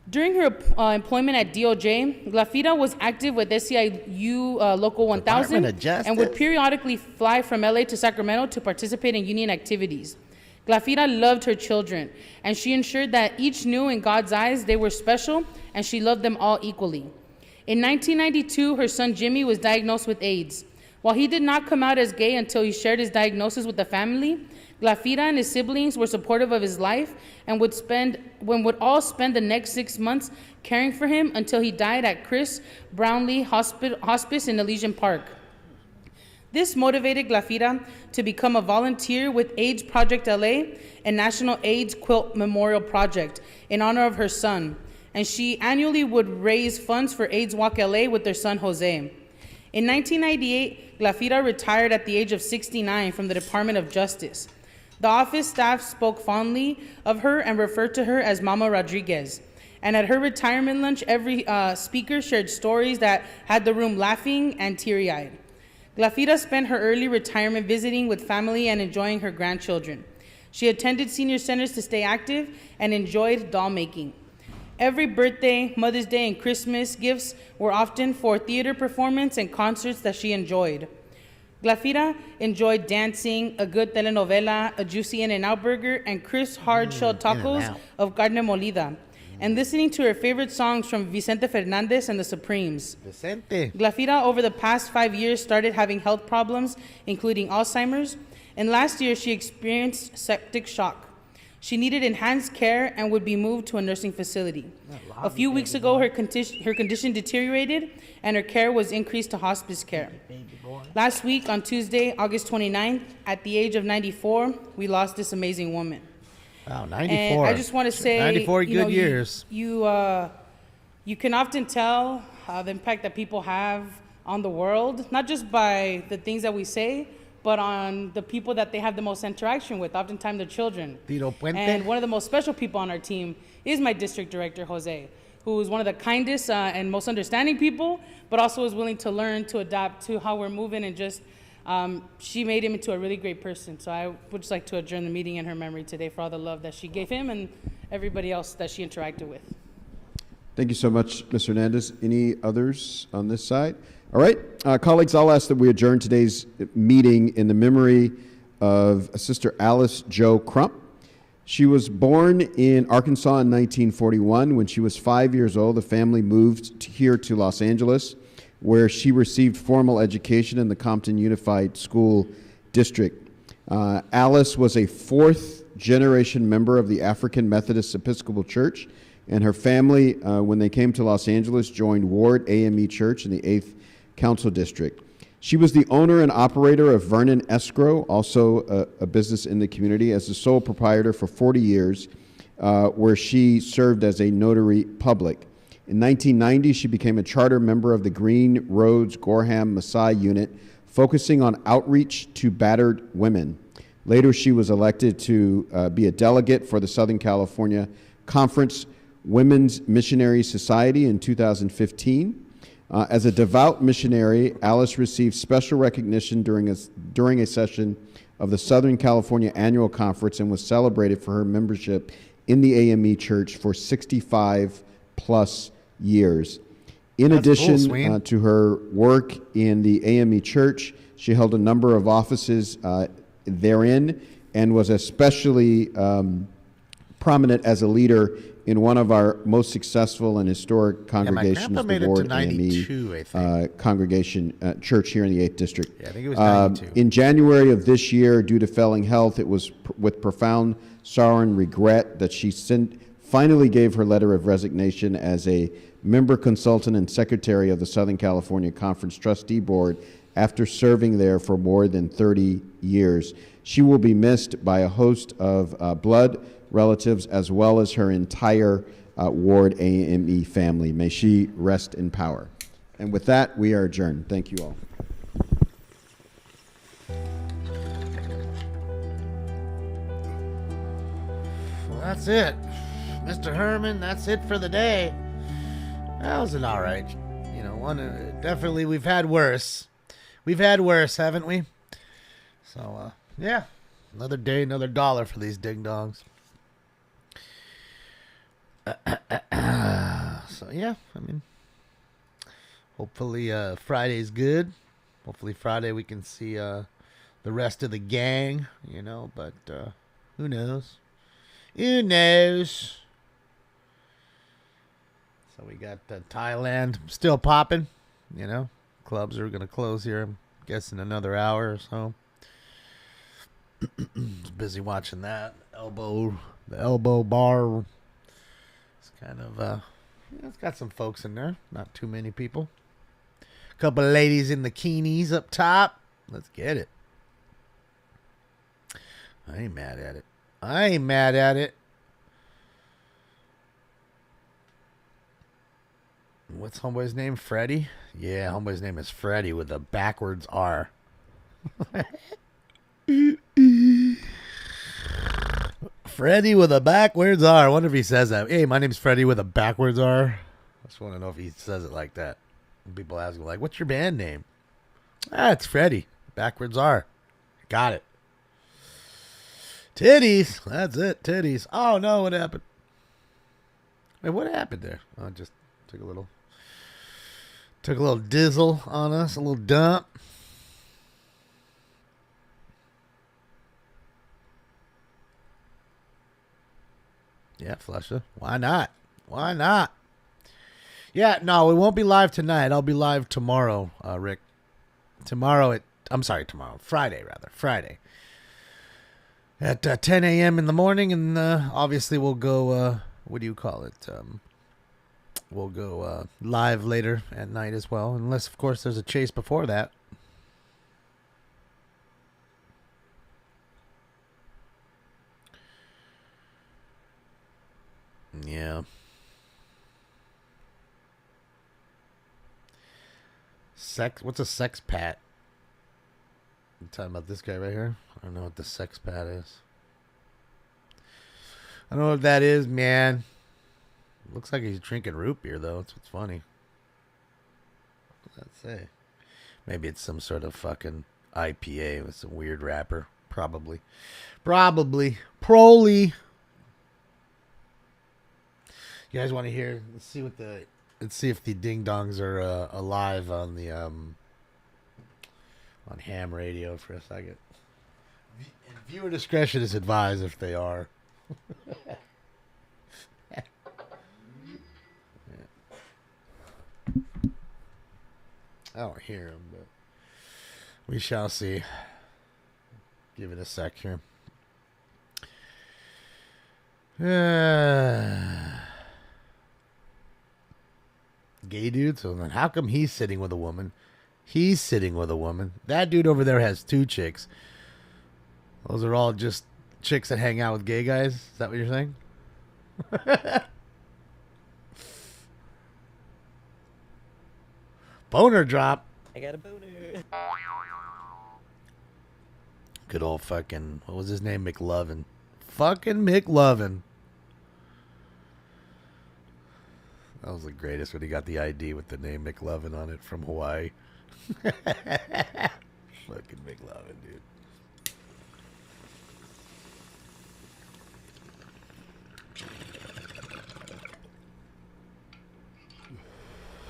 During her employment at DOJ, Glafira was active with SEIU Local 1000 and would periodically fly from LA to Sacramento to participate in union activities. Glafira loved her children, and she ensured that each knew in God's eyes they were special, and she loved them all equally. In 1992, her son Jimmy was diagnosed with AIDS. While he did not come out as gay until he shared his diagnosis with the family, Glafira and his siblings were supportive of his life and would all spend the next 6 months caring for him until he died at Chris Brownlee Hospice in Elysian Park. This motivated Glafira to become a volunteer with AIDS Project LA and National AIDS Quilt Memorial Project in honor of her son, and she annually would raise funds for AIDS Walk LA with their son Jose. In 1998, Glafira retired at the age of 69 from the Department of Justice. The office staff spoke fondly of her and referred to her as Mama Rodriguez. And at her retirement lunch, every speaker shared stories that had the room laughing and teary-eyed. Glafira spent her early retirement visiting with family and enjoying her grandchildren. She attended senior centers to stay active and enjoyed doll making. Every birthday, Mother's Day, and Christmas gifts were often for theater performance and concerts that she enjoyed. Glafira enjoyed dancing, a good telenovela, a juicy In-N-Out burger, and crisp hard-shelled tacos of carne molida, and listening to her favorite songs from Vicente Fernandez and the Supremes. Vicente. Glafira, over the past 5 years, started having health problems, including Alzheimer's, and last year she experienced septic shock. She needed enhanced care and would be moved to a nursing facility. A few weeks ago, her condition deteriorated and her care was increased to hospice care. Last week, on Tuesday, August 29th, at the age of 94, we lost this amazing woman. Wow, 94. And I just want to say, 94 good years. You can often tell the impact that people have on the world, not just by the things that we say, but on the people that they have the most interaction with, oftentimes their children. Tiro Puente. And one of the most special people on our team is my district director, Jose, who is one of the kindest and most understanding people, but also is willing to learn, to adapt to how we're moving, and just, she made him into a really great person. So I would just like to adjourn the meeting in her memory today for all the love that she gave him and everybody else that she interacted with. Thank you so much, Ms. Hernandez. Any others on this side? All right, colleagues, I'll ask that we adjourn today's meeting in the memory of Sister Alice Jo Crump. She was born in Arkansas in 1941. When she was 5 years old, the family moved here to Los Angeles, where she received formal education in the Compton Unified School District. Alice was a fourth-generation member of the African Methodist Episcopal Church, and her family, when they came to Los Angeles, joined Ward AME Church in the 8th Council District. She was the owner and operator of Vernon Escrow, also a business in the community, as the sole proprietor for 40 years, where she served as a notary public. In 1990, she became a charter member of the Green Roads Gorham Maasai unit, focusing on outreach to battered women. Later, she was elected to be a delegate for the Southern California Conference Women's Missionary Society in 2015. As a devout missionary, Alice received special recognition during a session of the Southern California Annual Conference and was celebrated for her membership in the AME Church for 65 plus years. In addition to her work in the AME Church, she held a number of offices therein and was especially prominent as a leader in one of our most successful and historic congregations, the Ward AME congregation church here in the 8th District. Yeah, I think it was 92. In January of this year, due to failing health, it was with profound sorrow and regret that she finally gave her letter of resignation as a member consultant and secretary of the Southern California Conference Trustee Board after serving there for more than 30 years. She will be missed by a host of blood relatives, as well as her entire Ward AME family. May she rest in power. And with that, we are adjourned. Thank you all. Well, that's it. Mr. Herman, that's it for the day. That was an all right, definitely we've had worse. We've had worse, haven't we? So, yeah. Another day, another dollar for these ding-dongs. So, yeah, I mean, hopefully Friday's good. Hopefully Friday we can see the rest of the gang, but who knows? Who knows? So we got Thailand still popping, Clubs are going to close here, I'm guessing another hour or so. Was busy watching that. The elbow bar. It's kind of, it's got some folks in there. Not too many people. A couple of ladies in the bikinis up top. Let's get it. I ain't mad at it. What's homeboy's name? Freddie? Yeah, homeboy's name is Freddie with a backwards R. Freddie with a backwards R. I wonder if he says that. Hey, my name's Freddie with a backwards R. I just want to know if he says it like that. When people ask him, like, what's your band name? It's Freddie. Backwards R. Got it. Titties. That's it. Titties. Oh, no. What happened? Wait, what happened there? Oh, just took a little dizzle on us. A little dump. Yeah, Flusha. Why not? Why not? Yeah, no, we won't be live tonight. I'll be live tomorrow, Rick. Friday, rather. Friday. At 10 a.m. in the morning, and obviously we'll go, what do you call it? We'll go live later at night as well, unless, of course, there's a chase before that. Yeah. What's a sex pat? I'm talking about this guy right here. I don't know what the sex pat is. I don't know what that is, man. Looks like he's drinking root beer, though. That's what's funny. What does that say? Maybe it's some sort of fucking IPA with some weird wrapper. Probably. Proly. You guys want to hear? Let's see if the ding dongs are alive on the on ham radio for a second. Viewer discretion is advised if they are. Yeah. I don't hear them, but we shall see. Give it a sec here. Gay dude? So then how come he's sitting with a woman? He's sitting with a woman. That dude over there has 2 chicks. Those are all just chicks that hang out with gay guys? Is that what you're saying? Boner drop. I got a boner. Good old fucking, what was his name? McLovin. Fucking McLovin. That was the greatest when he got the ID with the name McLovin on it from Hawaii. Fucking McLovin, dude.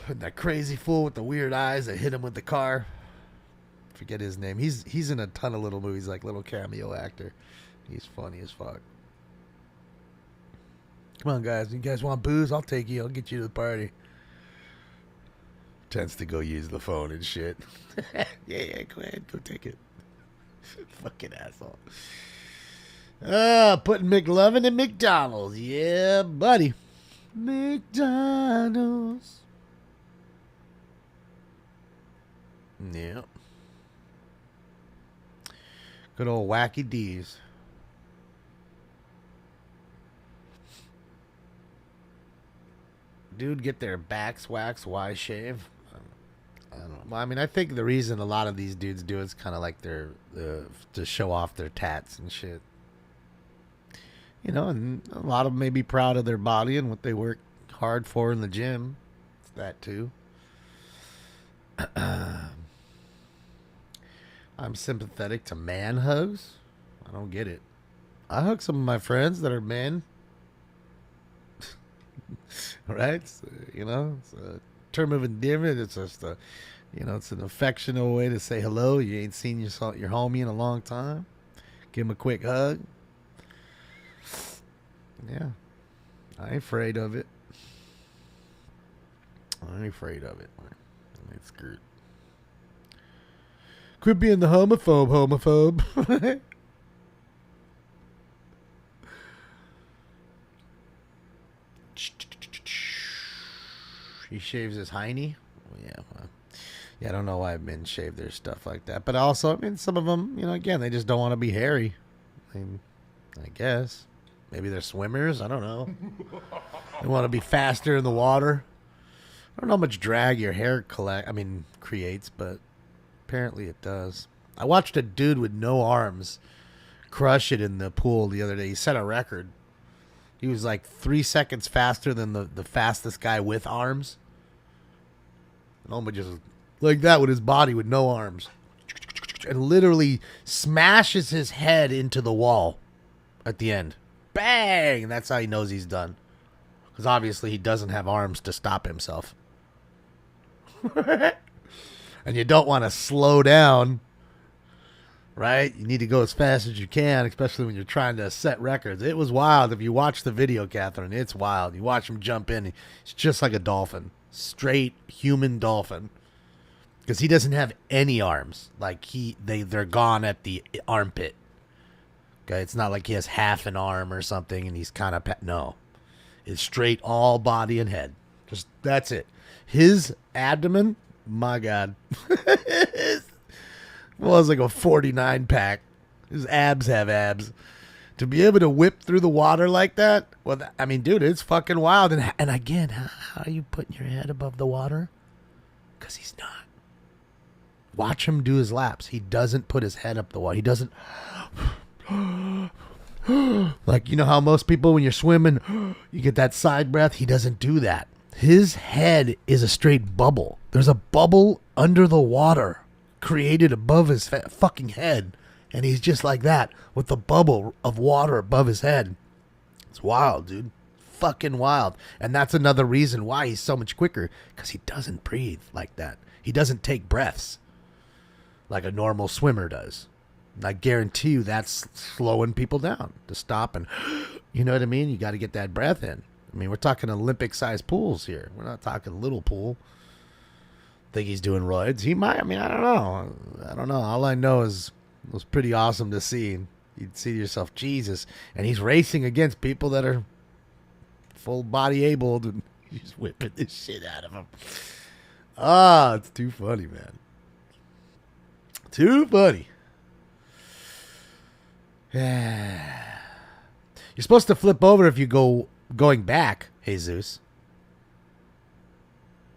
And that crazy fool with the weird eyes that hit him with the car. Forget his name. He's in a ton of little movies, like little cameo actor. He's funny as fuck. Come on, guys. You guys want booze? I'll take you. I'll get you to the party. Tends to go use the phone and shit. Yeah, go ahead. Go take it. Fucking asshole. Putting McLovin in McDonald's. Yeah, buddy. McDonald's. Yeah. Good old Wacky D's. Dude, get their backs waxed, why shave? I don't know. Well, I mean, I think the reason a lot of these dudes do it is kind of like to show off their tats and shit. You know, and a lot of them may be proud of their body and what they work hard for in the gym. It's that too. I'm sympathetic to man hugs. I don't get it. I hug some of my friends that are men. Right? So, it's a term of endearment. It's just it's an affectionate way to say hello. You ain't seen your homie in a long time. Give him a quick hug. Yeah. I ain't afraid of it. It's good. Quit being the homophobe. He shaves his hiney. Yeah, I don't know why men shave their stuff like that. But also, some of them, again, they just don't want to be hairy. I guess. Maybe they're swimmers. I don't know. They want to be faster in the water. I don't know how much drag your hair creates, but apparently it does. I watched a dude with no arms crush it in the pool the other day. He set a record. He was like 3 seconds faster than the fastest guy with arms. And almost just like that with his body with no arms. And literally smashes his head into the wall at the end. Bang! And that's how he knows he's done. Because obviously he doesn't have arms to stop himself. And you don't want to slow down, right? You need to go as fast as you can, especially when you're trying to set records. It was wild. If you watch the video, Catherine, it's wild. You watch him jump in. It's just like a dolphin. Straight human dolphin. Because he doesn't have any arms. Like, they're gone at the armpit. Okay, it's not like he has half an arm or something and he's kind of... No. It's straight all body and head. Just that's it. His abdomen, my God. Well, it's like a 49 pack. His abs have abs. To be able to whip through the water like that, well, dude, it's fucking wild. And again, how are you putting your head above the water? Because he's not. Watch him do his laps. He doesn't put his head up the water. He doesn't. Like, how most people, when you're swimming, you get that side breath. He doesn't do that. His head is a straight bubble. There's a bubble under the water created above his fucking head. And he's just like that with the bubble of water above his head. It's wild, dude. Fucking wild. And that's another reason why he's so much quicker. Because he doesn't breathe like that. He doesn't take breaths like a normal swimmer does. And I guarantee you that's slowing people down to stop and, you know what I mean? You got to get that breath in. We're talking Olympic-sized pools here. We're not talking little pool. Think he's doing roids. He might. I don't know. All I know is it was pretty awesome to see. You'd see to yourself, Jesus. And he's racing against people that are full body abled, and he's whipping this shit out of them. It's too funny, man. Too funny. Yeah. You're supposed to flip over if you going back, Jesus.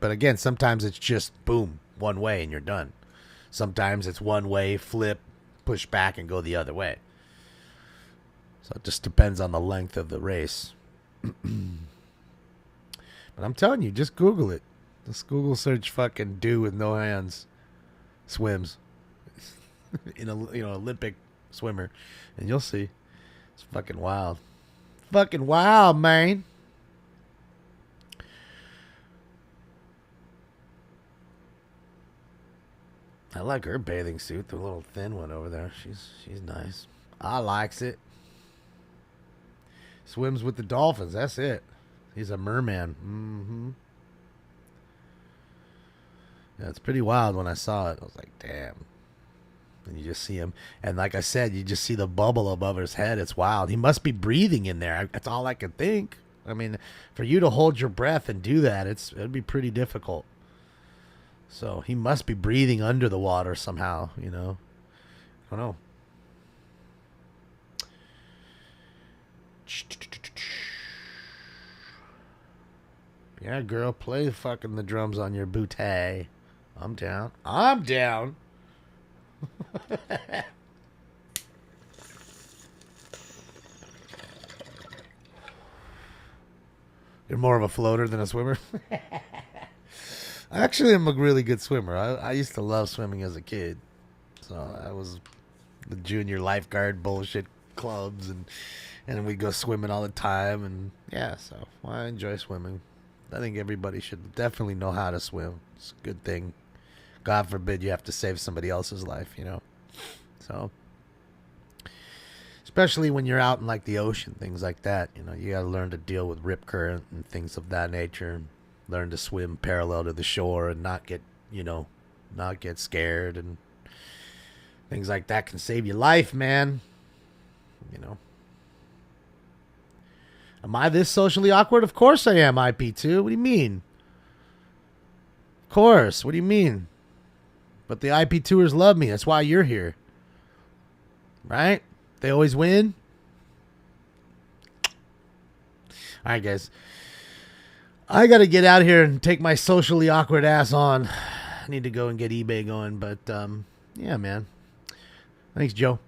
But again, sometimes it's just boom, one way and you're done. Sometimes it's one way, flip, push back and go the other way. So it just depends on the length of the race. But I'm telling you, just Google it. Just Google search fucking dude with no hands swims in a Olympic swimmer, and you'll see. It's fucking wild. Fucking wild, man. I like her bathing suit, the little thin one over there. She's nice. I likes it. Swims with the dolphins. That's it. He's a merman. Mm-hmm. Yeah, it's pretty wild when I saw it. I was like, damn. And you just see him. And like I said, you just see the bubble above his head. It's wild. He must be breathing in there. That's all I could think. For you to hold your breath and do that, it'd be pretty difficult. So he must be breathing under the water somehow, I don't know. Yeah, girl, play fucking the drums on your bootay. I'm down. I'm down. You're more of a floater than a swimmer? I actually am a really good swimmer. I used to love swimming as a kid. So I was the junior lifeguard bullshit clubs, and we'd go swimming all the time. And yeah, so I enjoy swimming. I think everybody should definitely know how to swim. It's a good thing. God forbid you have to save somebody else's life, you know. So, especially when you're out in like the ocean, things like that, you know, you got to learn to deal with rip current and things of that nature. Learn to swim parallel to the shore and not get scared, and things like that can save your life, man. You know. Am I this socially awkward? Of course I am, IP2. What do you mean? Of course. What do you mean? But the IP2ers love me. That's why you're here. Right? They always win. All right, guys. I got to get out here and take my socially awkward ass on. I need to go and get eBay going. But, yeah, man. Thanks, Joe.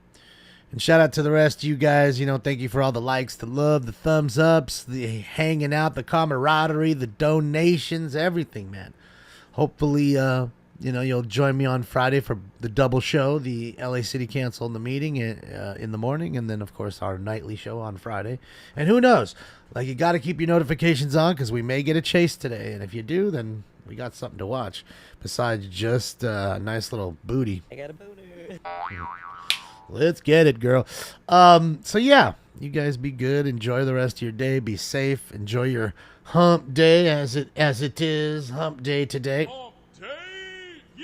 And shout out to the rest of you guys. You know, thank you for all the likes, the love, the thumbs ups, the hanging out, the camaraderie, the donations, everything, man. Hopefully, you know, you'll join me on Friday for the double show, the LA City Council in the meeting in the morning, and then, of course, our nightly show on Friday. And who knows? Like, you got to keep your notifications on because we may get a chase today. And if you do, then we got something to watch besides just a nice little booty. I got a booty. Let's get it, girl. So yeah, you guys be good. Enjoy the rest of your day. Be safe. Enjoy your hump day as it is hump day today. Hump day,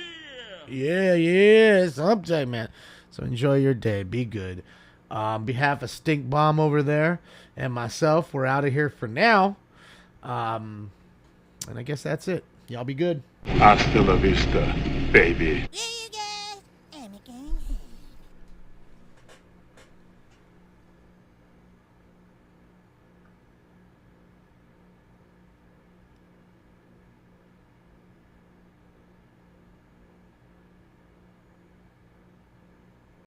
yeah. Yeah, it's hump day, man. So enjoy your day. Be good. On behalf of Stink Bomb over there and myself, we're out of here for now. And I guess that's it. Y'all be good. Hasta la vista, baby.